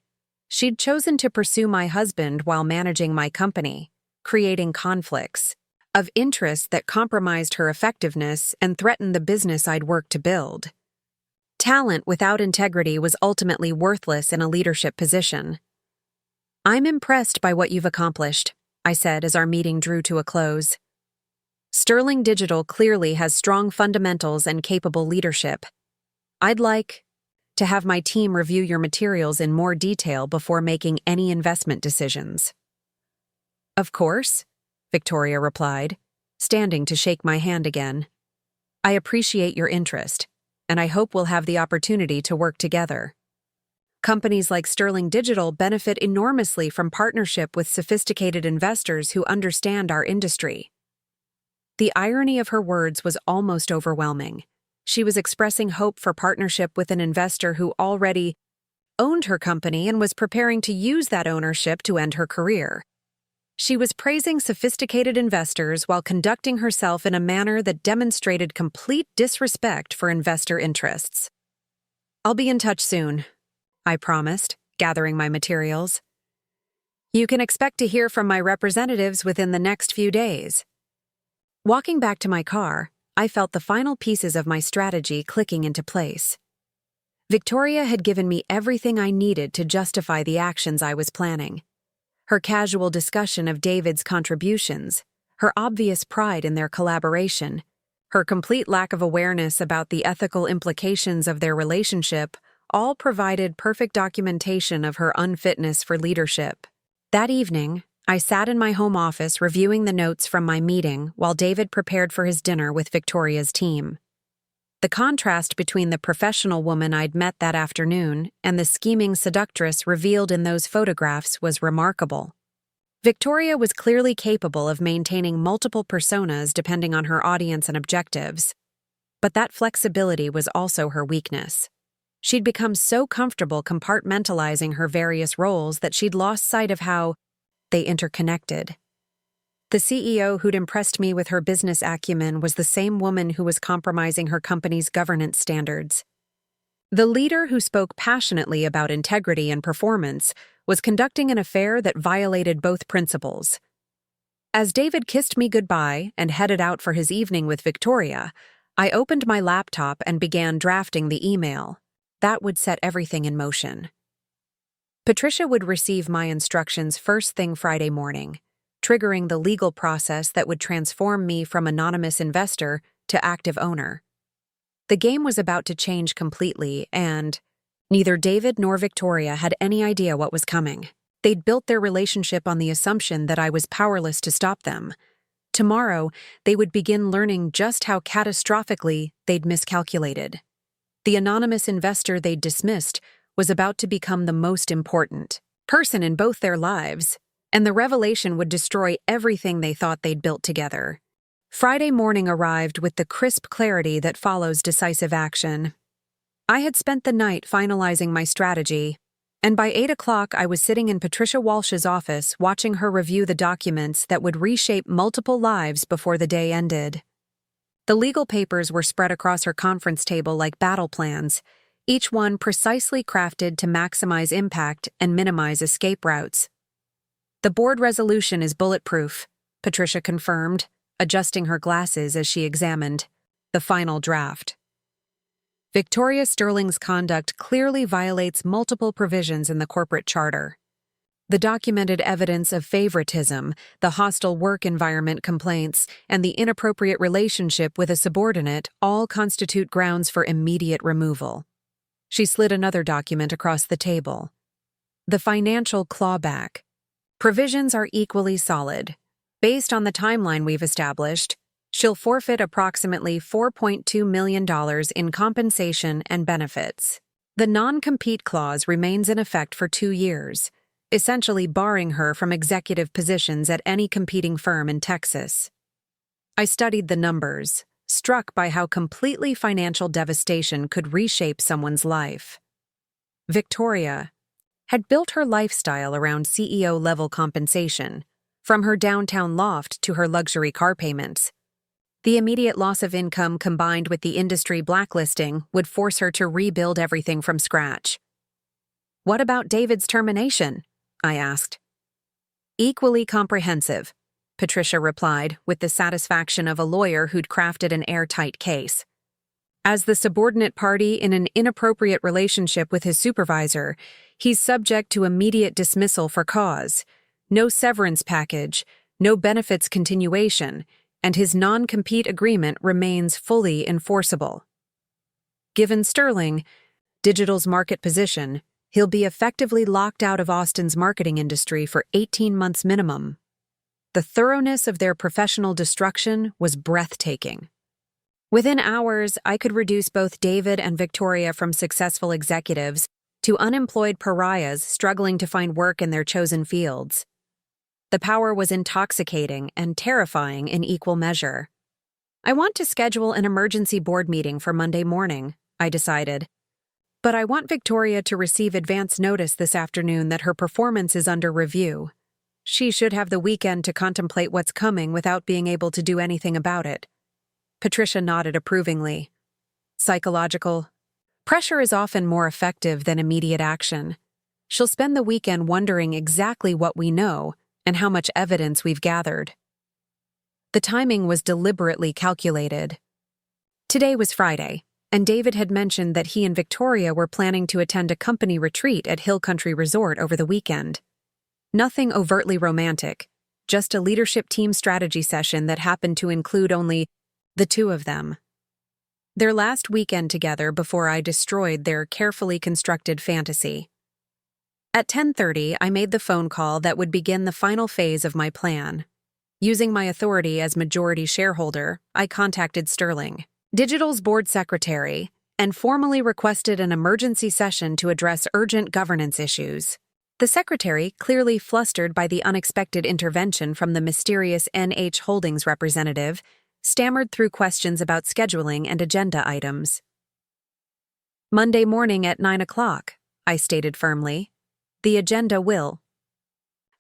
She'd chosen to pursue my husband while managing my company, creating conflicts of interest that compromised her effectiveness and threatened the business I'd worked to build. Talent without integrity was ultimately worthless in a leadership position. I'm impressed by what you've accomplished, I said as our meeting drew to a close. Sterling Digital clearly has strong fundamentals and capable leadership. I'd like to have my team review your materials in more detail before making any investment decisions. Of course, Victoria replied, standing to shake my hand again. I appreciate your interest, and I hope we'll have the opportunity to work together. Companies like Sterling Digital benefit enormously from partnership with sophisticated investors who understand our industry. The irony of her words was almost overwhelming. She was expressing hope for partnership with an investor who already owned her company and was preparing to use that ownership to end her career. She was praising sophisticated investors while conducting herself in a manner that demonstrated complete disrespect for investor interests. I'll be in touch soon, I promised, gathering my materials. You can expect to hear from my representatives within the next few days. Walking back to my car, I felt the final pieces of my strategy clicking into place. Victoria had given me everything I needed to justify the actions I was planning. Her casual discussion of David's contributions, her obvious pride in their collaboration, her complete lack of awareness about the ethical implications of their relationship, all provided perfect documentation of her unfitness for leadership. That evening, I sat in my home office reviewing the notes from my meeting while David prepared for his dinner with Victoria's team. The contrast between the professional woman I'd met that afternoon and the scheming seductress revealed in those photographs was remarkable. Victoria was clearly capable of maintaining multiple personas depending on her audience and objectives. But that flexibility was also her weakness. She'd become so comfortable compartmentalizing her various roles that she'd lost sight of how they interconnected. The CEO who'd impressed me with her business acumen was the same woman who was compromising her company's governance standards. The leader who spoke passionately about integrity and performance was conducting an affair that violated both principles. As David kissed me goodbye and headed out for his evening with Victoria, I opened my laptop and began drafting the email. That would set everything in motion. Patricia would receive my instructions first thing Friday morning, triggering the legal process that would transform me from anonymous investor to active owner. The game was about to change completely, and neither David nor Victoria had any idea what was coming. They'd built their relationship on the assumption that I was powerless to stop them. Tomorrow, they would begin learning just how catastrophically they'd miscalculated. The anonymous investor they'd dismissed was about to become the most important person in both their lives, and the revelation would destroy everything they thought they'd built together. Friday morning arrived with the crisp clarity that follows decisive action. I had spent the night finalizing my strategy, and by 8 o'clock I was sitting in Patricia Walsh's office watching her review the documents that would reshape multiple lives before the day ended. The legal papers were spread across her conference table like battle plans, each one precisely crafted to maximize impact and minimize escape routes. "The board resolution is bulletproof," Patricia confirmed, adjusting her glasses as she examined the final draft. Victoria Sterling's conduct clearly violates multiple provisions in the corporate charter. The documented evidence of favoritism, the hostile work environment complaints, and the inappropriate relationship with a subordinate all constitute grounds for immediate removal. She slid another document across the table. The financial clawback. Provisions are equally solid. Based on the timeline we've established, she'll forfeit approximately $4.2 million in compensation and benefits. The non-compete clause remains in effect for 2 years, essentially barring her from executive positions at any competing firm in Texas. I studied the numbers, struck by how completely financial devastation could reshape someone's life. Victoria had built her lifestyle around CEO-level compensation, from her downtown loft to her luxury car payments. The immediate loss of income combined with the industry blacklisting would force her to rebuild everything from scratch. "What about David's termination?" I asked. "Equally comprehensive," Patricia replied, with the satisfaction of a lawyer who'd crafted an airtight case. As the subordinate party in an inappropriate relationship with his supervisor, he's subject to immediate dismissal for cause, no severance package, no benefits continuation, and his non-compete agreement remains fully enforceable. Given Sterling, Digital's market position, he'll be effectively locked out of Austin's marketing industry for 18 months minimum. The thoroughness of their professional destruction was breathtaking. Within hours, I could reduce both David and Victoria from successful executives to unemployed pariahs struggling to find work in their chosen fields. The power was intoxicating and terrifying in equal measure. "I want to schedule an emergency board meeting for Monday morning," I decided. "But I want Victoria to receive advance notice this afternoon that her performance is under review. She should have the weekend to contemplate what's coming without being able to do anything about it." Patricia nodded approvingly. "Psychological pressure is often more effective than immediate action. She'll spend the weekend wondering exactly what we know and how much evidence we've gathered." The timing was deliberately calculated. Today was Friday, and David had mentioned that he and Victoria were planning to attend a company retreat at Hill Country Resort over the weekend. Nothing overtly romantic, just a leadership team strategy session that happened to include only the two of them. Their last weekend together before I destroyed their carefully constructed fantasy. At 10:30, I made the phone call that would begin the final phase of my plan. Using my authority as majority shareholder, I contacted Sterling, Digital's board secretary, and formally requested an emergency session to address urgent governance issues. The secretary, clearly flustered by the unexpected intervention from the mysterious NH Holdings representative, stammered through questions about scheduling and agenda items. "Monday morning at 9 o'clock, I stated firmly. The agenda will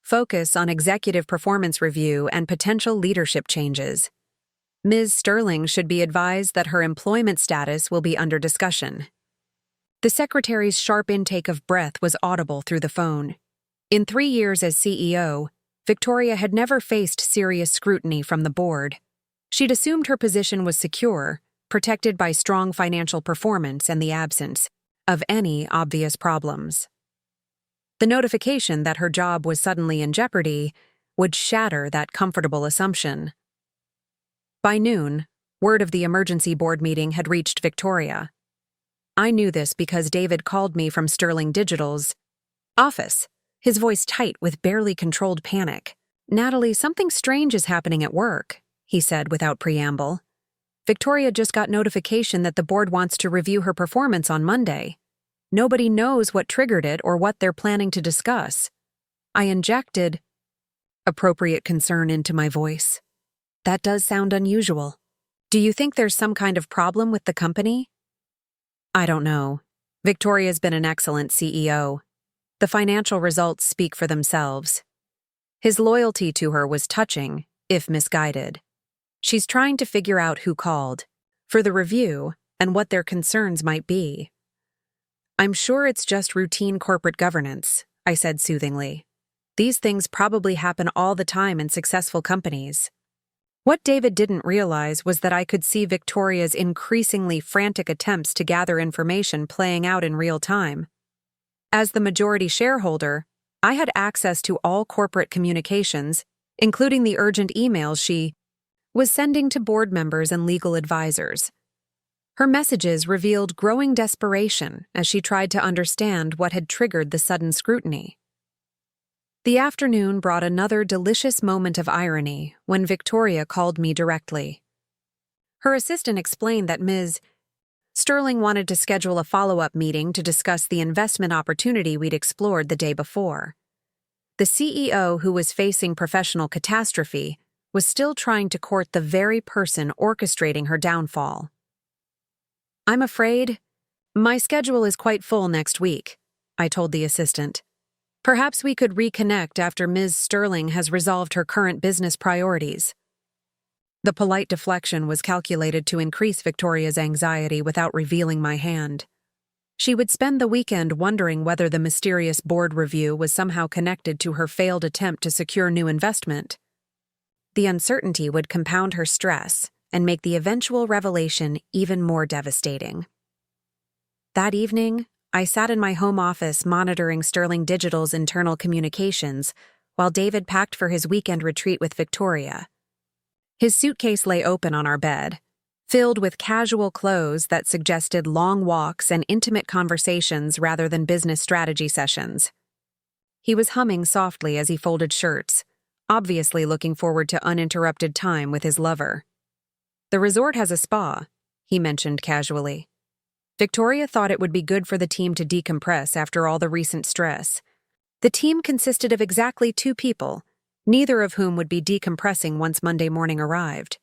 focus on executive performance review and potential leadership changes. Ms. Sterling should be advised that her employment status will be under discussion." The secretary's sharp intake of breath was audible through the phone. In 3 years as CEO, Victoria had never faced serious scrutiny from the board. She'd assumed her position was secure, protected by strong financial performance and the absence of any obvious problems. The notification that her job was suddenly in jeopardy would shatter that comfortable assumption. By noon, word of the emergency board meeting had reached Victoria. I knew this because David called me from Sterling Digital's office, his voice tight with barely controlled panic. "Natalie, something strange is happening at work," he said without preamble. "Victoria just got notification that the board wants to review her performance on Monday. Nobody knows what triggered it or what they're planning to discuss." I injected appropriate concern into my voice. "That does sound unusual. Do you think there's some kind of problem with the company?" "I don't know. Victoria's been an excellent CEO. The financial results speak for themselves. His loyalty to her was touching, if misguided. She's trying to figure out who called for the review and what their concerns might be." "I'm sure it's just routine corporate governance," I said soothingly. "These things probably happen all the time in successful companies." What David didn't realize was that I could see Victoria's increasingly frantic attempts to gather information playing out in real time. As the majority shareholder, I had access to all corporate communications, including the urgent emails she was sending to board members and legal advisors. Her messages revealed growing desperation as she tried to understand what had triggered the sudden scrutiny. The afternoon brought another delicious moment of irony when Victoria called me directly. Her assistant explained that Ms. Sterling wanted to schedule a follow-up meeting to discuss the investment opportunity we'd explored the day before. The CEO, who was facing professional catastrophe, was still trying to court the very person orchestrating her downfall. "I'm afraid my schedule is quite full next week," I told the assistant. "Perhaps we could reconnect after Ms. Sterling has resolved her current business priorities." The polite deflection was calculated to increase Victoria's anxiety without revealing my hand. She would spend the weekend wondering whether the mysterious board review was somehow connected to her failed attempt to secure new investment. The uncertainty would compound her stress and make the eventual revelation even more devastating. That evening, I sat in my home office monitoring Sterling Digital's internal communications while David packed for his weekend retreat with Victoria. His suitcase lay open on our bed, filled with casual clothes that suggested long walks and intimate conversations rather than business strategy sessions. He was humming softly as he folded shirts, obviously looking forward to uninterrupted time with his lover. "The resort has a spa," he mentioned casually. Victoria thought it would be good for the team to decompress after all the recent stress. The team consisted of exactly 2 people, neither of whom would be decompressing once Monday morning arrived.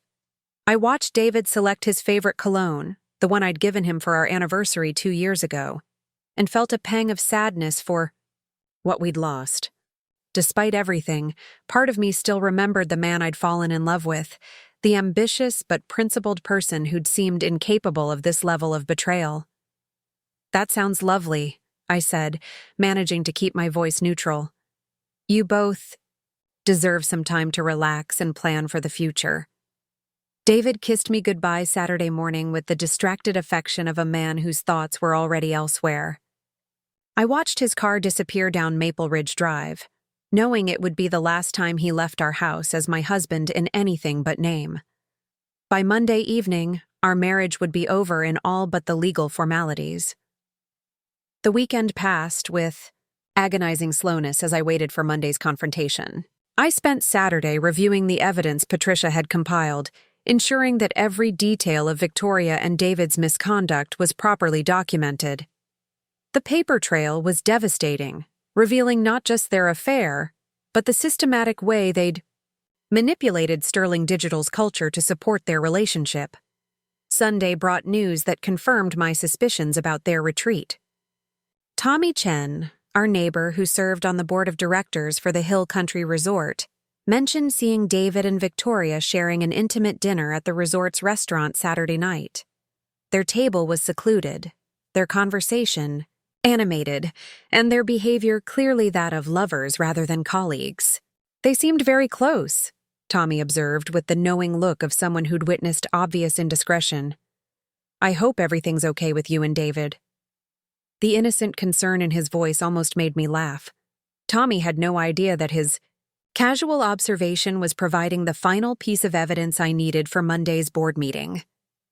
I watched David select his favorite cologne, the one I'd given him for our anniversary 2 years ago, and felt a pang of sadness for what we'd lost. Despite everything, part of me still remembered the man I'd fallen in love with, the ambitious but principled person who'd seemed incapable of this level of betrayal. "That sounds lovely," I said, managing to keep my voice neutral. "You both deserve some time to relax and plan for the future." David kissed me goodbye Saturday morning with the distracted affection of a man whose thoughts were already elsewhere. I watched his car disappear down Maple Ridge Drive, knowing it would be the last time he left our house as my husband in anything but name. By Monday evening, our marriage would be over in all but the legal formalities. The weekend passed with agonizing slowness as I waited for Monday's confrontation. I spent Saturday reviewing the evidence Patricia had compiled, ensuring that every detail of Victoria and David's misconduct was properly documented. The paper trail was devastating, revealing not just their affair, but the systematic way they'd manipulated Sterling Digital's culture to support their relationship. Sunday brought news that confirmed my suspicions about their retreat. Tommy Chen, our neighbor who served on the board of directors for the Hill Country Resort, mentioned seeing David and Victoria sharing an intimate dinner at the resort's restaurant Saturday night. Their table was secluded, their conversation animated, and their behavior clearly that of lovers rather than colleagues. They seemed very close, Tommy observed with the knowing look of someone who'd witnessed obvious indiscretion. I hope everything's okay with you and David. The innocent concern in his voice almost made me laugh. Tommy had no idea that his casual observation was providing the final piece of evidence I needed for Monday's board meeting.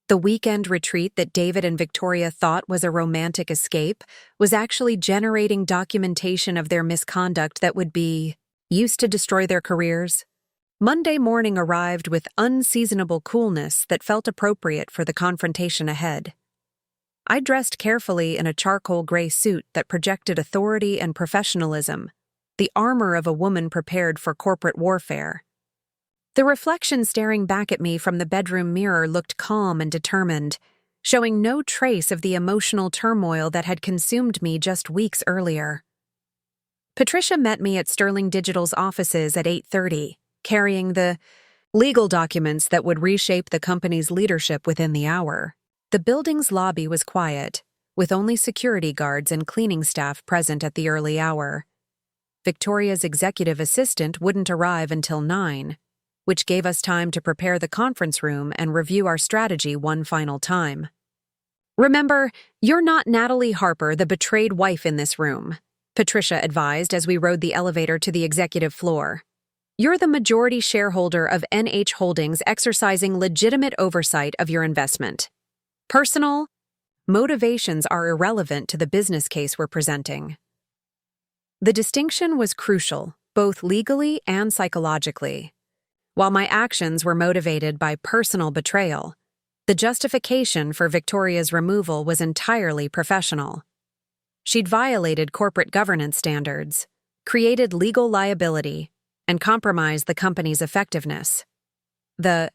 The weekend retreat that David and Victoria thought was a romantic escape was actually generating documentation of their misconduct that would be used to destroy their careers. Monday morning arrived with unseasonable coolness that felt appropriate for the confrontation ahead. I dressed carefully in a charcoal gray suit that projected authority and professionalism, the armor of a woman prepared for corporate warfare. The reflection staring back at me from the bedroom mirror looked calm and determined, showing no trace of the emotional turmoil that had consumed me just weeks earlier. Patricia met me at Sterling Digital's offices at 8:30, carrying the legal documents that would reshape the company's leadership within the hour. The building's lobby was quiet, with only security guards and cleaning staff present at the early hour. Victoria's executive assistant wouldn't arrive until 9, which gave us time to prepare the conference room and review our strategy one final time. Remember, you're not Natalie Harper, the betrayed wife in this room, Patricia advised as we rode the elevator to the executive floor. You're the majority shareholder of NH Holdings exercising legitimate oversight of your investment. Personal motivations are irrelevant to the business case we're presenting. The distinction was crucial, both legally and psychologically. While my actions were motivated by personal betrayal, the justification for Victoria's removal was entirely professional. She'd violated corporate governance standards, created legal liability, and compromised the company's effectiveness. The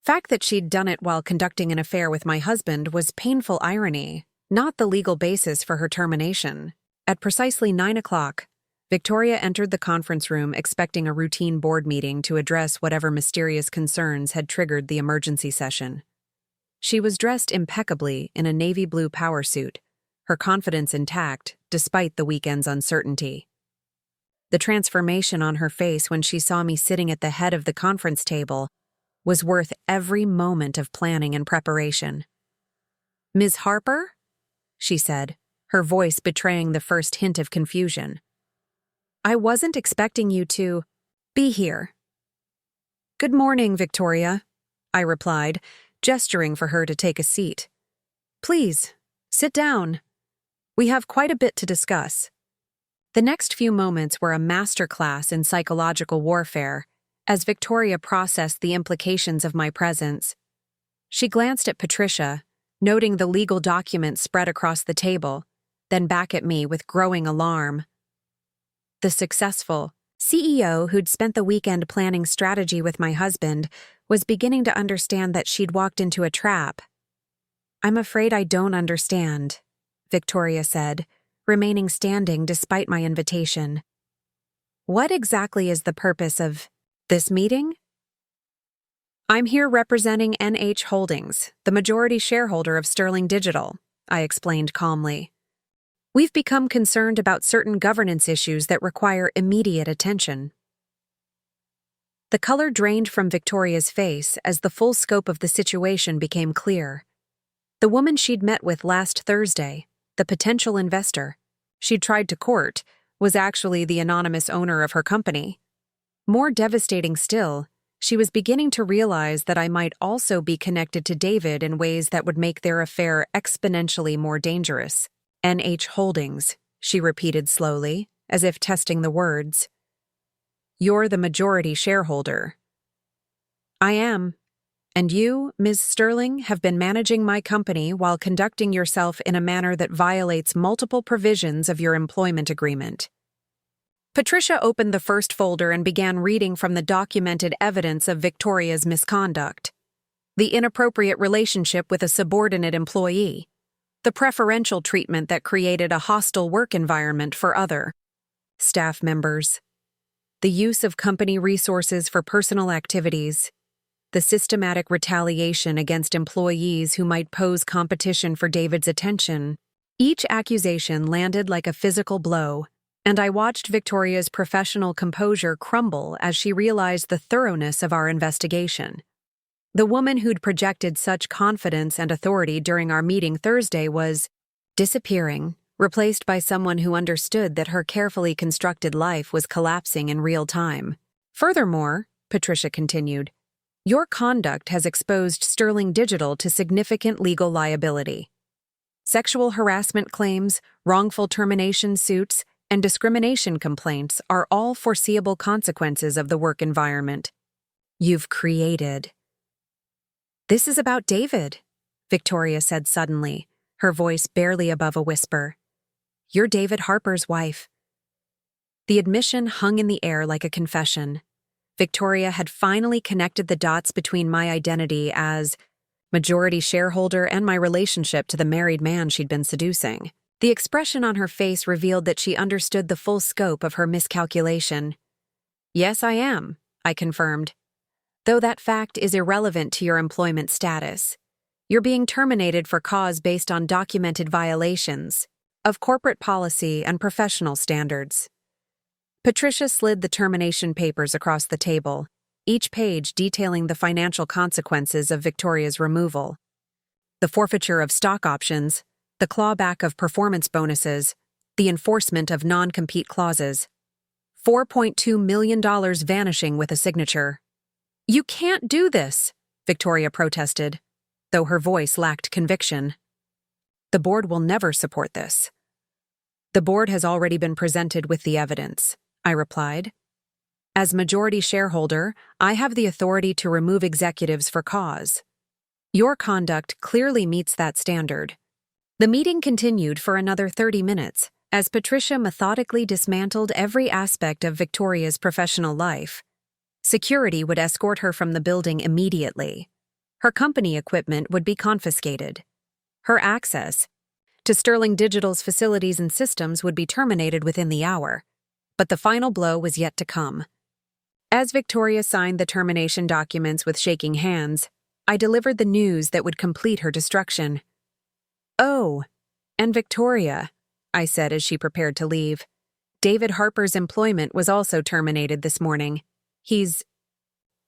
fact that she'd done it while conducting an affair with my husband was painful irony, not the legal basis for her termination. At precisely 9 o'clock, Victoria entered the conference room expecting a routine board meeting to address whatever mysterious concerns had triggered the emergency session. She was dressed impeccably in a navy blue power suit, her confidence intact despite the weekend's uncertainty. The transformation on her face when she saw me sitting at the head of the conference table was worth every moment of planning and preparation. "Ms. Harper?" she said, her voice betraying the first hint of confusion. "I wasn't expecting you to be here." "Good morning, Victoria," I replied, gesturing for her to take a seat. "Please, sit down. We have quite a bit to discuss." The next few moments were a masterclass in psychological warfare, as Victoria processed the implications of my presence. She glanced at Patricia, noting the legal documents spread across the table, then back at me with growing alarm. The successful CEO who'd spent the weekend planning strategy with my husband was beginning to understand that she'd walked into a trap. "I'm afraid I don't understand," Victoria said, remaining standing despite my invitation. "What exactly is the purpose of this meeting?" "I'm here representing NH Holdings, the majority shareholder of Sterling Digital," I explained calmly. "We've become concerned about certain governance issues that require immediate attention." The color drained from Victoria's face as the full scope of the situation became clear. The woman she'd met with last Thursday, the potential investor she'd tried to court, was actually the anonymous owner of her company. More devastating still, she was beginning to realize that I might also be connected to David in ways that would make their affair exponentially more dangerous. "NH Holdings," she repeated slowly, as if testing the words. "You're the majority shareholder." "I am. And you, Ms. Sterling, have been managing my company while conducting yourself in a manner that violates multiple provisions of your employment agreement. Patricia opened the first folder and began reading from the documented evidence of Victoria's misconduct. The inappropriate relationship with a subordinate employee. The preferential treatment that created a hostile work environment for other staff members. The use of company resources for personal activities. The systematic retaliation against employees who might pose competition for David's attention. Each accusation landed like a physical blow, and I watched Victoria's professional composure crumble as she realized the thoroughness of our investigation. The woman who'd projected such confidence and authority during our meeting Thursday was disappearing, replaced by someone who understood that her carefully constructed life was collapsing in real time. Furthermore, Patricia continued, your conduct has exposed Sterling Digital to significant legal liability. Sexual harassment claims, wrongful termination suits, and discrimination complaints are all foreseeable consequences of the work environment you've created. This is about David, Victoria said suddenly, her voice barely above a whisper. You're David Harper's wife. The admission hung in the air like a confession. Victoria had finally connected the dots between my identity as majority shareholder and my relationship to the married man she'd been seducing. The expression on her face revealed that she understood the full scope of her miscalculation. Yes, I am, I confirmed. Though that fact is irrelevant to your employment status. You're being terminated for cause based on documented violations of corporate policy and professional standards. Patricia slid the termination papers across the table, each page detailing the financial consequences of Victoria's removal. The forfeiture of stock options, the clawback of performance bonuses, the enforcement of non-compete clauses. $4.2 million vanishing with a signature. You can't do this, Victoria protested, though her voice lacked conviction. The board will never support this. The board has already been presented with the evidence, I replied. As majority shareholder, I have the authority to remove executives for cause. Your conduct clearly meets that standard. The meeting continued for another 30 minutes, as Patricia methodically dismantled every aspect of Victoria's professional life. Security would escort her from the building immediately. Her company equipment would be confiscated. Her access to Sterling Digital's facilities and systems would be terminated within the hour. But the final blow was yet to come. As Victoria signed the termination documents with shaking hands, I delivered the news that would complete her destruction. Oh, and Victoria, I said as she prepared to leave. David Harper's employment was also terminated this morning. He's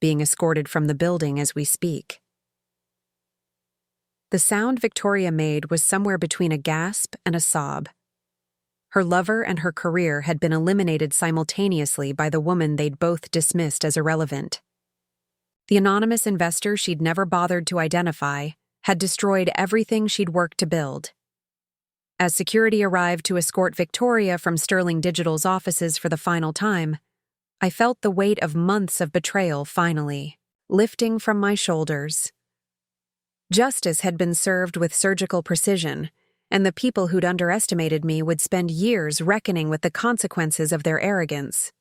being escorted from the building as we speak. The sound Victoria made was somewhere between a gasp and a sob. Her lover and her career had been eliminated simultaneously by the woman they'd both dismissed as irrelevant. The anonymous investor she'd never bothered to identify had destroyed everything she'd worked to build. As security arrived to escort Victoria from Sterling Digital's offices for the final time, I felt the weight of months of betrayal finally lifting from my shoulders. Justice had been served with surgical precision, and the people who'd underestimated me would spend years reckoning with the consequences of their arrogance.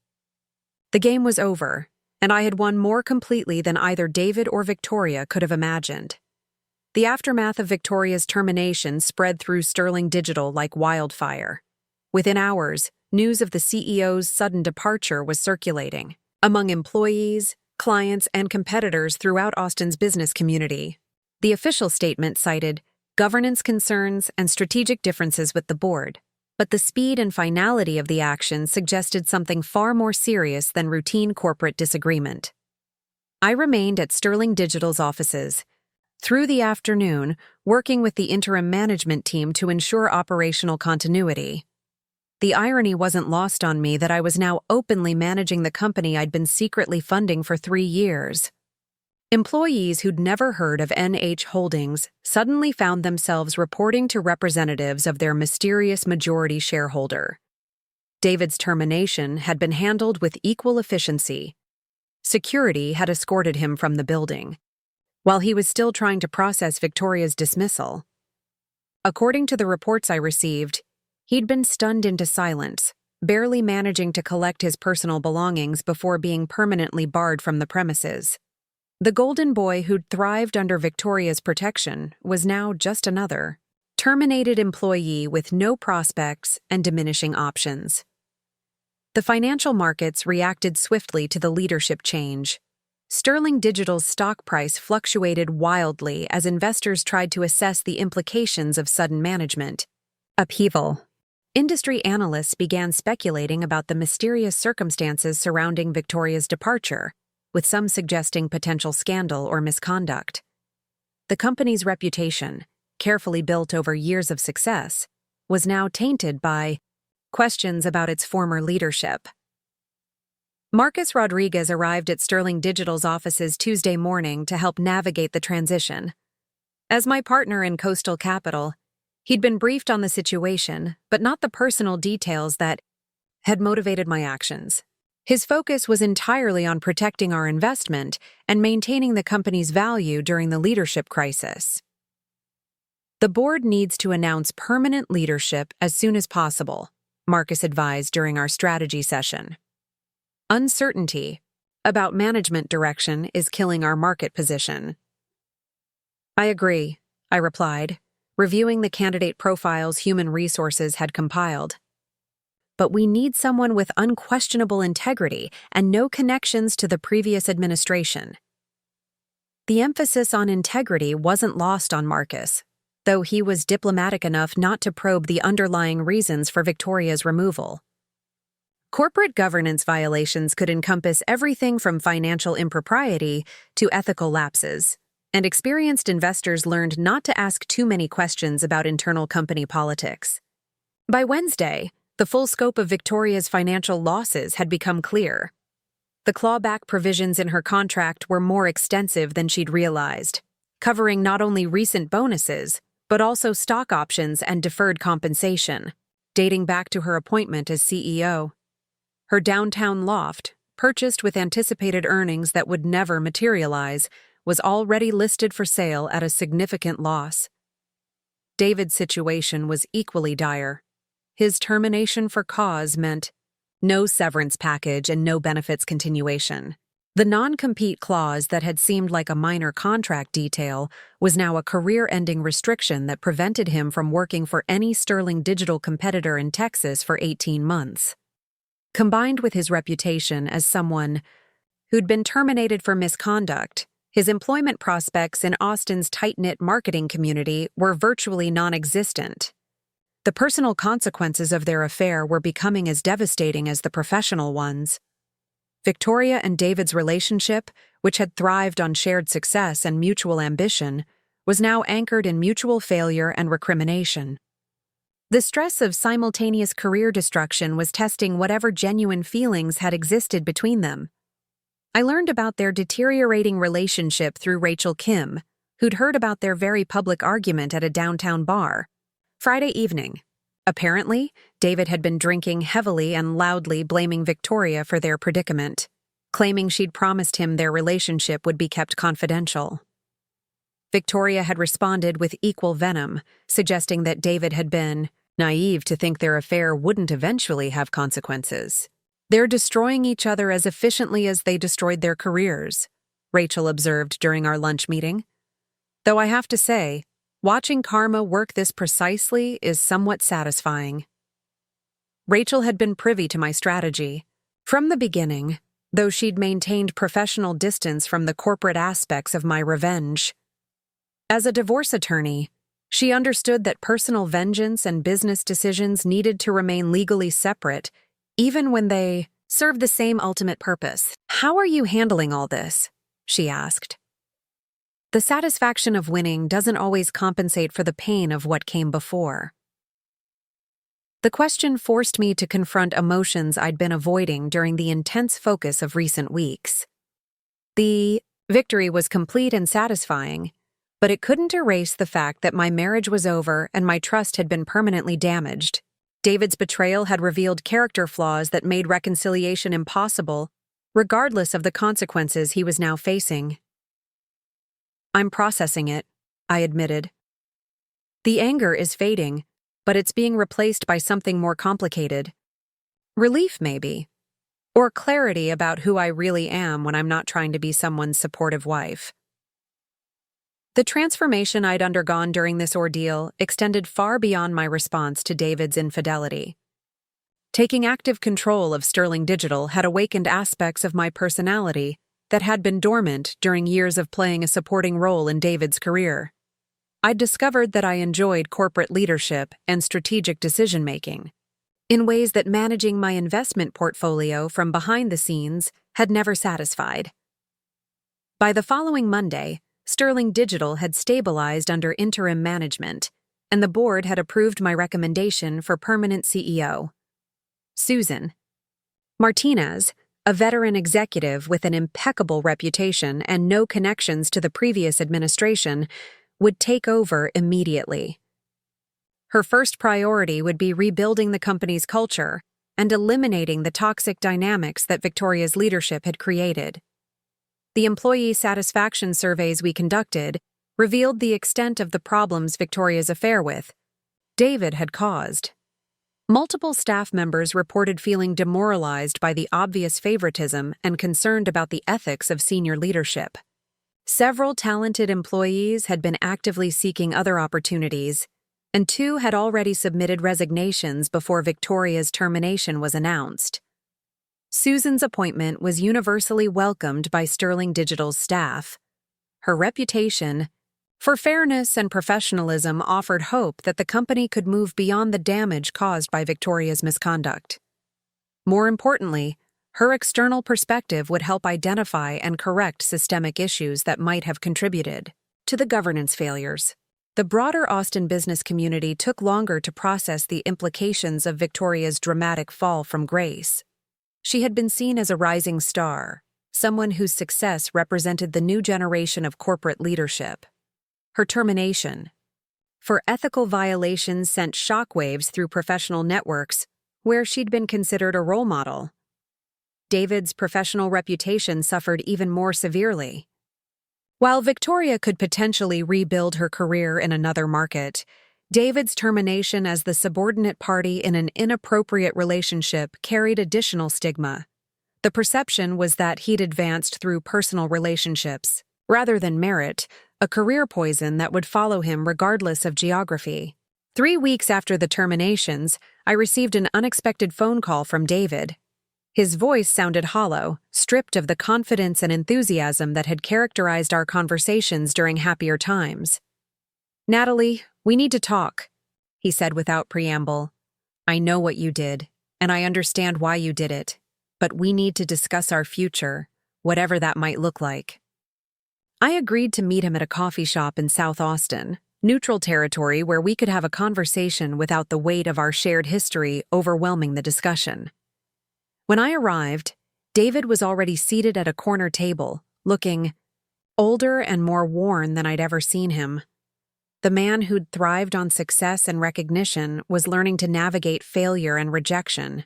The game was over, and I had won more completely than either David or Victoria could have imagined. The aftermath of Victoria's termination spread through Sterling Digital like wildfire. Within hours, news of the CEO's sudden departure was circulating among employees, clients, and competitors throughout Austin's business community. The official statement cited governance concerns and strategic differences with the board, but the speed and finality of the action suggested something far more serious than routine corporate disagreement. I remained at Sterling Digital's offices through the afternoon, working with the interim management team to ensure operational continuity. The irony wasn't lost on me that I was now openly managing the company I'd been secretly funding for 3 years. Employees who'd never heard of NH Holdings suddenly found themselves reporting to representatives of their mysterious majority shareholder. David's termination had been handled with equal efficiency. Security had escorted him from the building, while he was still trying to process Victoria's dismissal. According to the reports I received, he'd been stunned into silence, barely managing to collect his personal belongings before being permanently barred from the premises. The golden boy who'd thrived under Victoria's protection was now just another terminated employee with no prospects and diminishing options. The financial markets reacted swiftly to the leadership change. Sterling Digital's stock price fluctuated wildly as investors tried to assess the implications of sudden management upheaval. Industry analysts began speculating about the mysterious circumstances surrounding Victoria's departure, with some suggesting potential scandal or misconduct. The company's reputation, carefully built over years of success, was now tainted by questions about its former leadership. Marcus Rodriguez arrived at Sterling Digital's offices Tuesday morning to help navigate the transition. As my partner in Coastal Capital, he'd been briefed on the situation, but not the personal details that had motivated my actions. His focus was entirely on protecting our investment and maintaining the company's value during the leadership crisis. The board needs to announce permanent leadership as soon as possible, Marcus advised during our strategy session. Uncertainty about management direction is killing our market position. I agree, I replied, reviewing the candidate profiles human resources had compiled. But we need someone with unquestionable integrity and no connections to the previous administration. The emphasis on integrity wasn't lost on Marcus, though he was diplomatic enough not to probe the underlying reasons for Victoria's removal. Corporate governance violations could encompass everything from financial impropriety to ethical lapses, and experienced investors learned not to ask too many questions about internal company politics. By Wednesday, the full scope of Victoria's financial losses had become clear. The clawback provisions in her contract were more extensive than she'd realized, covering not only recent bonuses, but also stock options and deferred compensation, dating back to her appointment as CEO. Her downtown loft, purchased with anticipated earnings that would never materialize, was already listed for sale at a significant loss. David's situation was equally dire. His termination for cause meant no severance package and no benefits continuation. The non-compete clause that had seemed like a minor contract detail was now a career-ending restriction that prevented him from working for any Sterling Digital competitor in Texas for 18 months. Combined with his reputation as someone who'd been terminated for misconduct, his employment prospects in Austin's tight-knit marketing community were virtually non-existent. The personal consequences of their affair were becoming as devastating as the professional ones. Victoria and David's relationship, which had thrived on shared success and mutual ambition, was now anchored in mutual failure and recrimination. The stress of simultaneous career destruction was testing whatever genuine feelings had existed between them. I learned about their deteriorating relationship through Rachel Kim, who'd heard about their very public argument at a downtown bar. Friday evening. Apparently, David had been drinking heavily and loudly blaming Victoria for their predicament, claiming she'd promised him their relationship would be kept confidential. Victoria had responded with equal venom, suggesting that David had been naive to think their affair wouldn't eventually have consequences. They're destroying each other as efficiently as they destroyed their careers, Rachel observed during our lunch meeting. Though I have to say, watching karma work this precisely is somewhat satisfying. Rachel had been privy to my strategy. From the beginning, though she'd maintained professional distance from the corporate aspects of my revenge. As a divorce attorney, she understood that personal vengeance and business decisions needed to remain legally separate, even when they served the same ultimate purpose. "How are you handling all this?" she asked. The satisfaction of winning doesn't always compensate for the pain of what came before. The question forced me to confront emotions I'd been avoiding during the intense focus of recent weeks. The victory was complete and satisfying, but it couldn't erase the fact that my marriage was over and my trust had been permanently damaged. David's betrayal had revealed character flaws that made reconciliation impossible, regardless of the consequences he was now facing. "I'm processing it," I admitted. "The anger is fading, but it's being replaced by something more complicated. Relief, maybe. Or clarity about who I really am when I'm not trying to be someone's supportive wife. The transformation I'd undergone during this ordeal extended far beyond my response to David's infidelity. Taking active control of Sterling Digital had awakened aspects of my personality that had been dormant during years of playing a supporting role in David's career. I'd discovered that I enjoyed corporate leadership and strategic decision-making, in ways that managing my investment portfolio from behind the scenes had never satisfied. By the following Monday, Sterling Digital had stabilized under interim management, and the board had approved my recommendation for permanent CEO. Susan Martinez, a veteran executive with an impeccable reputation and no connections to the previous administration, would take over immediately. Her first priority would be rebuilding the company's culture and eliminating the toxic dynamics that Victoria's leadership had created. The employee satisfaction surveys we conducted revealed the extent of the problems Victoria's affair with David had caused. Multiple staff members reported feeling demoralized by the obvious favoritism and concerned about the ethics of senior leadership. Several talented employees had been actively seeking other opportunities, and 2 had already submitted resignations before Victoria's termination was announced. Susan's appointment was universally welcomed by Sterling Digital's staff. Her reputation for fairness and professionalism offered hope that the company could move beyond the damage caused by Victoria's misconduct. More importantly, her external perspective would help identify and correct systemic issues that might have contributed to the governance failures. The broader Austin business community took longer to process the implications of Victoria's dramatic fall from grace. She had been seen as a rising star, someone whose success represented the new generation of corporate leadership. Her termination for ethical violations sent shockwaves through professional networks where she'd been considered a role model. David's professional reputation suffered even more severely. While Victoria could potentially rebuild her career in another market, David's termination as the subordinate party in an inappropriate relationship carried additional stigma. The perception was that he'd advanced through personal relationships, rather than merit, a career poison that would follow him regardless of geography. 3 weeks after the terminations, I received an unexpected phone call from David. His voice sounded hollow, stripped of the confidence and enthusiasm that had characterized our conversations during happier times. "Natalie, we need to talk," he said without preamble. "I know what you did, and I understand why you did it, but we need to discuss our future, whatever that might look like." I agreed to meet him at a coffee shop in South Austin, neutral territory where we could have a conversation without the weight of our shared history overwhelming the discussion. When I arrived, David was already seated at a corner table, looking older and more worn than I'd ever seen him. The man who'd thrived on success and recognition was learning to navigate failure and rejection.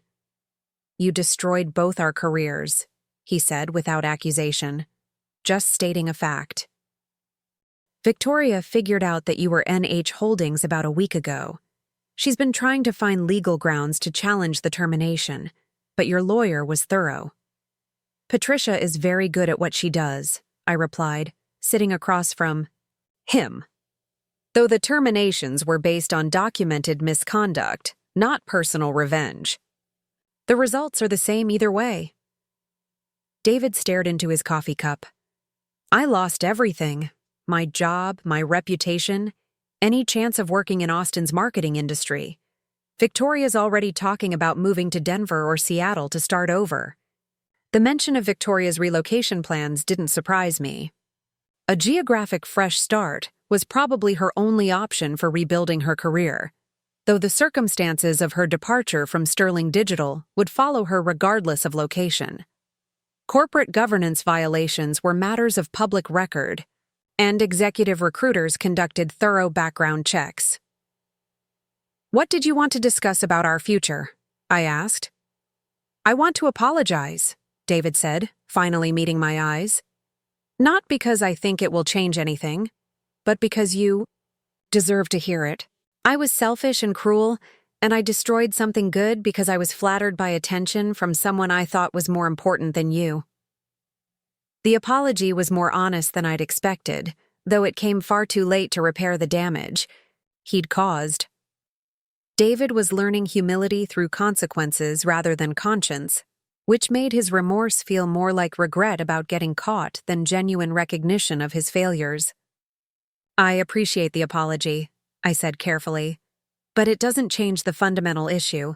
"You destroyed both our careers," he said without accusation. "Just stating a fact. Victoria figured out that you were NH Holdings about a week ago. She's been trying to find legal grounds to challenge the termination, but your lawyer was thorough." "Patricia is very good at what she does," I replied, sitting across from him. Though the terminations were based on documented misconduct, not personal revenge. The results are the same either way. David stared into his coffee cup. "I lost everything. My job, my reputation, any chance of working in Austin's marketing industry. Victoria's already talking about moving to Denver or Seattle to start over." The mention of Victoria's relocation plans didn't surprise me. A geographic fresh start was probably her only option for rebuilding her career, though the circumstances of her departure from Sterling Digital would follow her regardless of location. Corporate governance violations were matters of public record, and executive recruiters conducted thorough background checks. "What did you want to discuss about our future?" I asked. "I want to apologize," David said, finally meeting my eyes. "Not because I think it will change anything, but because you deserve to hear it. I was selfish and cruel, and I destroyed something good because I was flattered by attention from someone I thought was more important than you." The apology was more honest than I'd expected, though it came far too late to repair the damage he'd caused. David was learning humility through consequences rather than conscience, which made his remorse feel more like regret about getting caught than genuine recognition of his failures. "I appreciate the apology," I said carefully, "but it doesn't change the fundamental issue.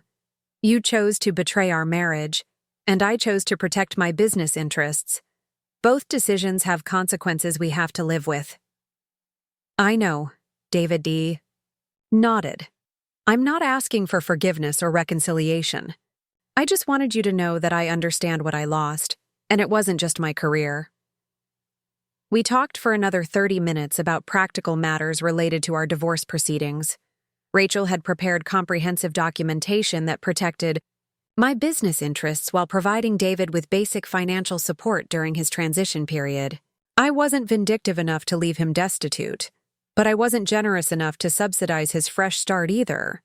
You chose to betray our marriage, and I chose to protect my business interests. Both decisions have consequences we have to live with." "I know," David D. nodded. "I'm not asking for forgiveness or reconciliation. I just wanted you to know that I understand what I lost, and it wasn't just my career." We talked for another 30 minutes about practical matters related to our divorce proceedings. Rachel had prepared comprehensive documentation that protected my business interests while providing David with basic financial support during his transition period. I wasn't vindictive enough to leave him destitute, but I wasn't generous enough to subsidize his fresh start either.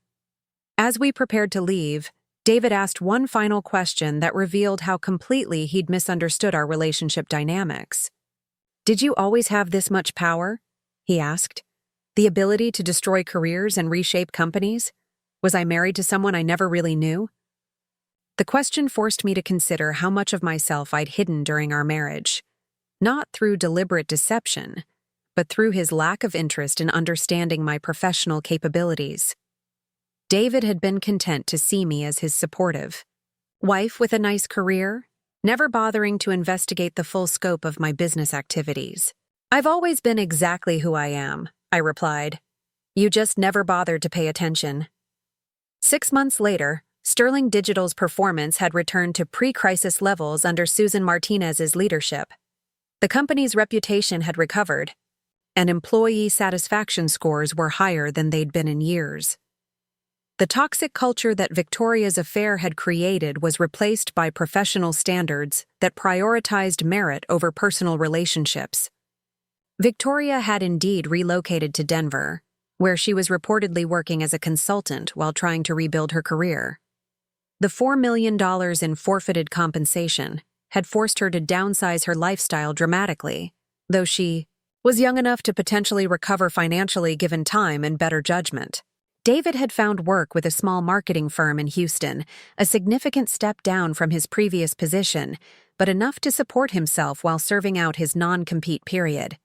As we prepared to leave, David asked one final question that revealed how completely he'd misunderstood our relationship dynamics. "Did you always have this much power?" he asked. "The ability to destroy careers and reshape companies? Was I married to someone I never really knew?" The question forced me to consider how much of myself I'd hidden during our marriage, not through deliberate deception, but through his lack of interest in understanding my professional capabilities. David had been content to see me as his supportive wife with a nice career, never bothering to investigate the full scope of my business activities. "I've always been exactly who I am," I replied. "You just never bothered to pay attention." 6 months later, Sterling Digital's performance had returned to pre-crisis levels under Susan Martinez's leadership. The company's reputation had recovered, and employee satisfaction scores were higher than they'd been in years. The toxic culture that Victoria's affair had created was replaced by professional standards that prioritized merit over personal relationships. Victoria had indeed relocated to Denver, where she was reportedly working as a consultant while trying to rebuild her career. The $4 million in forfeited compensation had forced her to downsize her lifestyle dramatically, though she was young enough to potentially recover financially given time and better judgment. David had found work with a small marketing firm in Houston, a significant step down from his previous position, but enough to support himself while serving out his non-compete period.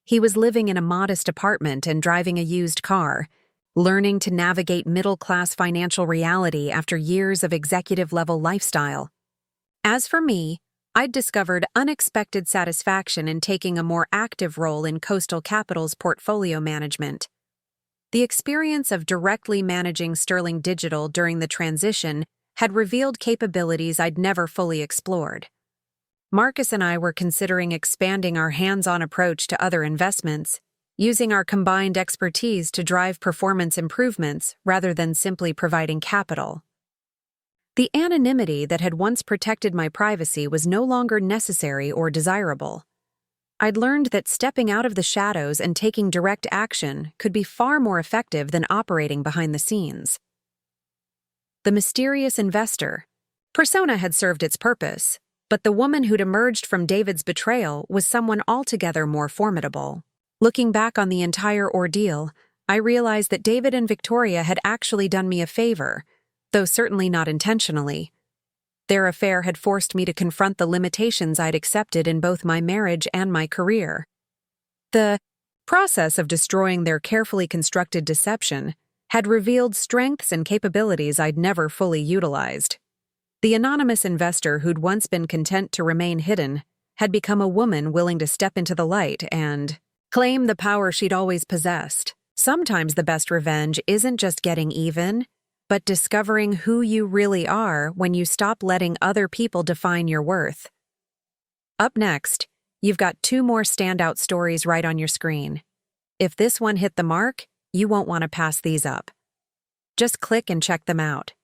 He was living in a modest apartment and driving a used car, learning to navigate middle-class financial reality after years of executive-level lifestyle. As for me, I'd discovered unexpected satisfaction in taking a more active role in Coastal Capital's portfolio management. The experience of directly managing Sterling Digital during the transition had revealed capabilities I'd never fully explored. Marcus and I were considering expanding our hands-on approach to other investments, using our combined expertise to drive performance improvements rather than simply providing capital. The anonymity that had once protected my privacy was no longer necessary or desirable. I'd learned that stepping out of the shadows and taking direct action could be far more effective than operating behind the scenes. The mysterious investor persona had served its purpose, but the woman who'd emerged from David's betrayal was someone altogether more formidable. Looking back on the entire ordeal, I realized that David and Victoria had actually done me a favor, though certainly not intentionally. Their affair had forced me to confront the limitations I'd accepted in both my marriage and my career. The process of destroying their carefully constructed deception had revealed strengths and capabilities I'd never fully utilized. The anonymous investor who'd once been content to remain hidden had become a woman willing to step into the light and claim the power she'd always possessed. Sometimes the best revenge isn't just getting even, but discovering who you really are when you stop letting other people define your worth. Up next, you've got 2 more standout stories right on your screen. If this one hit the mark, you won't want to pass these up. Just click and check them out.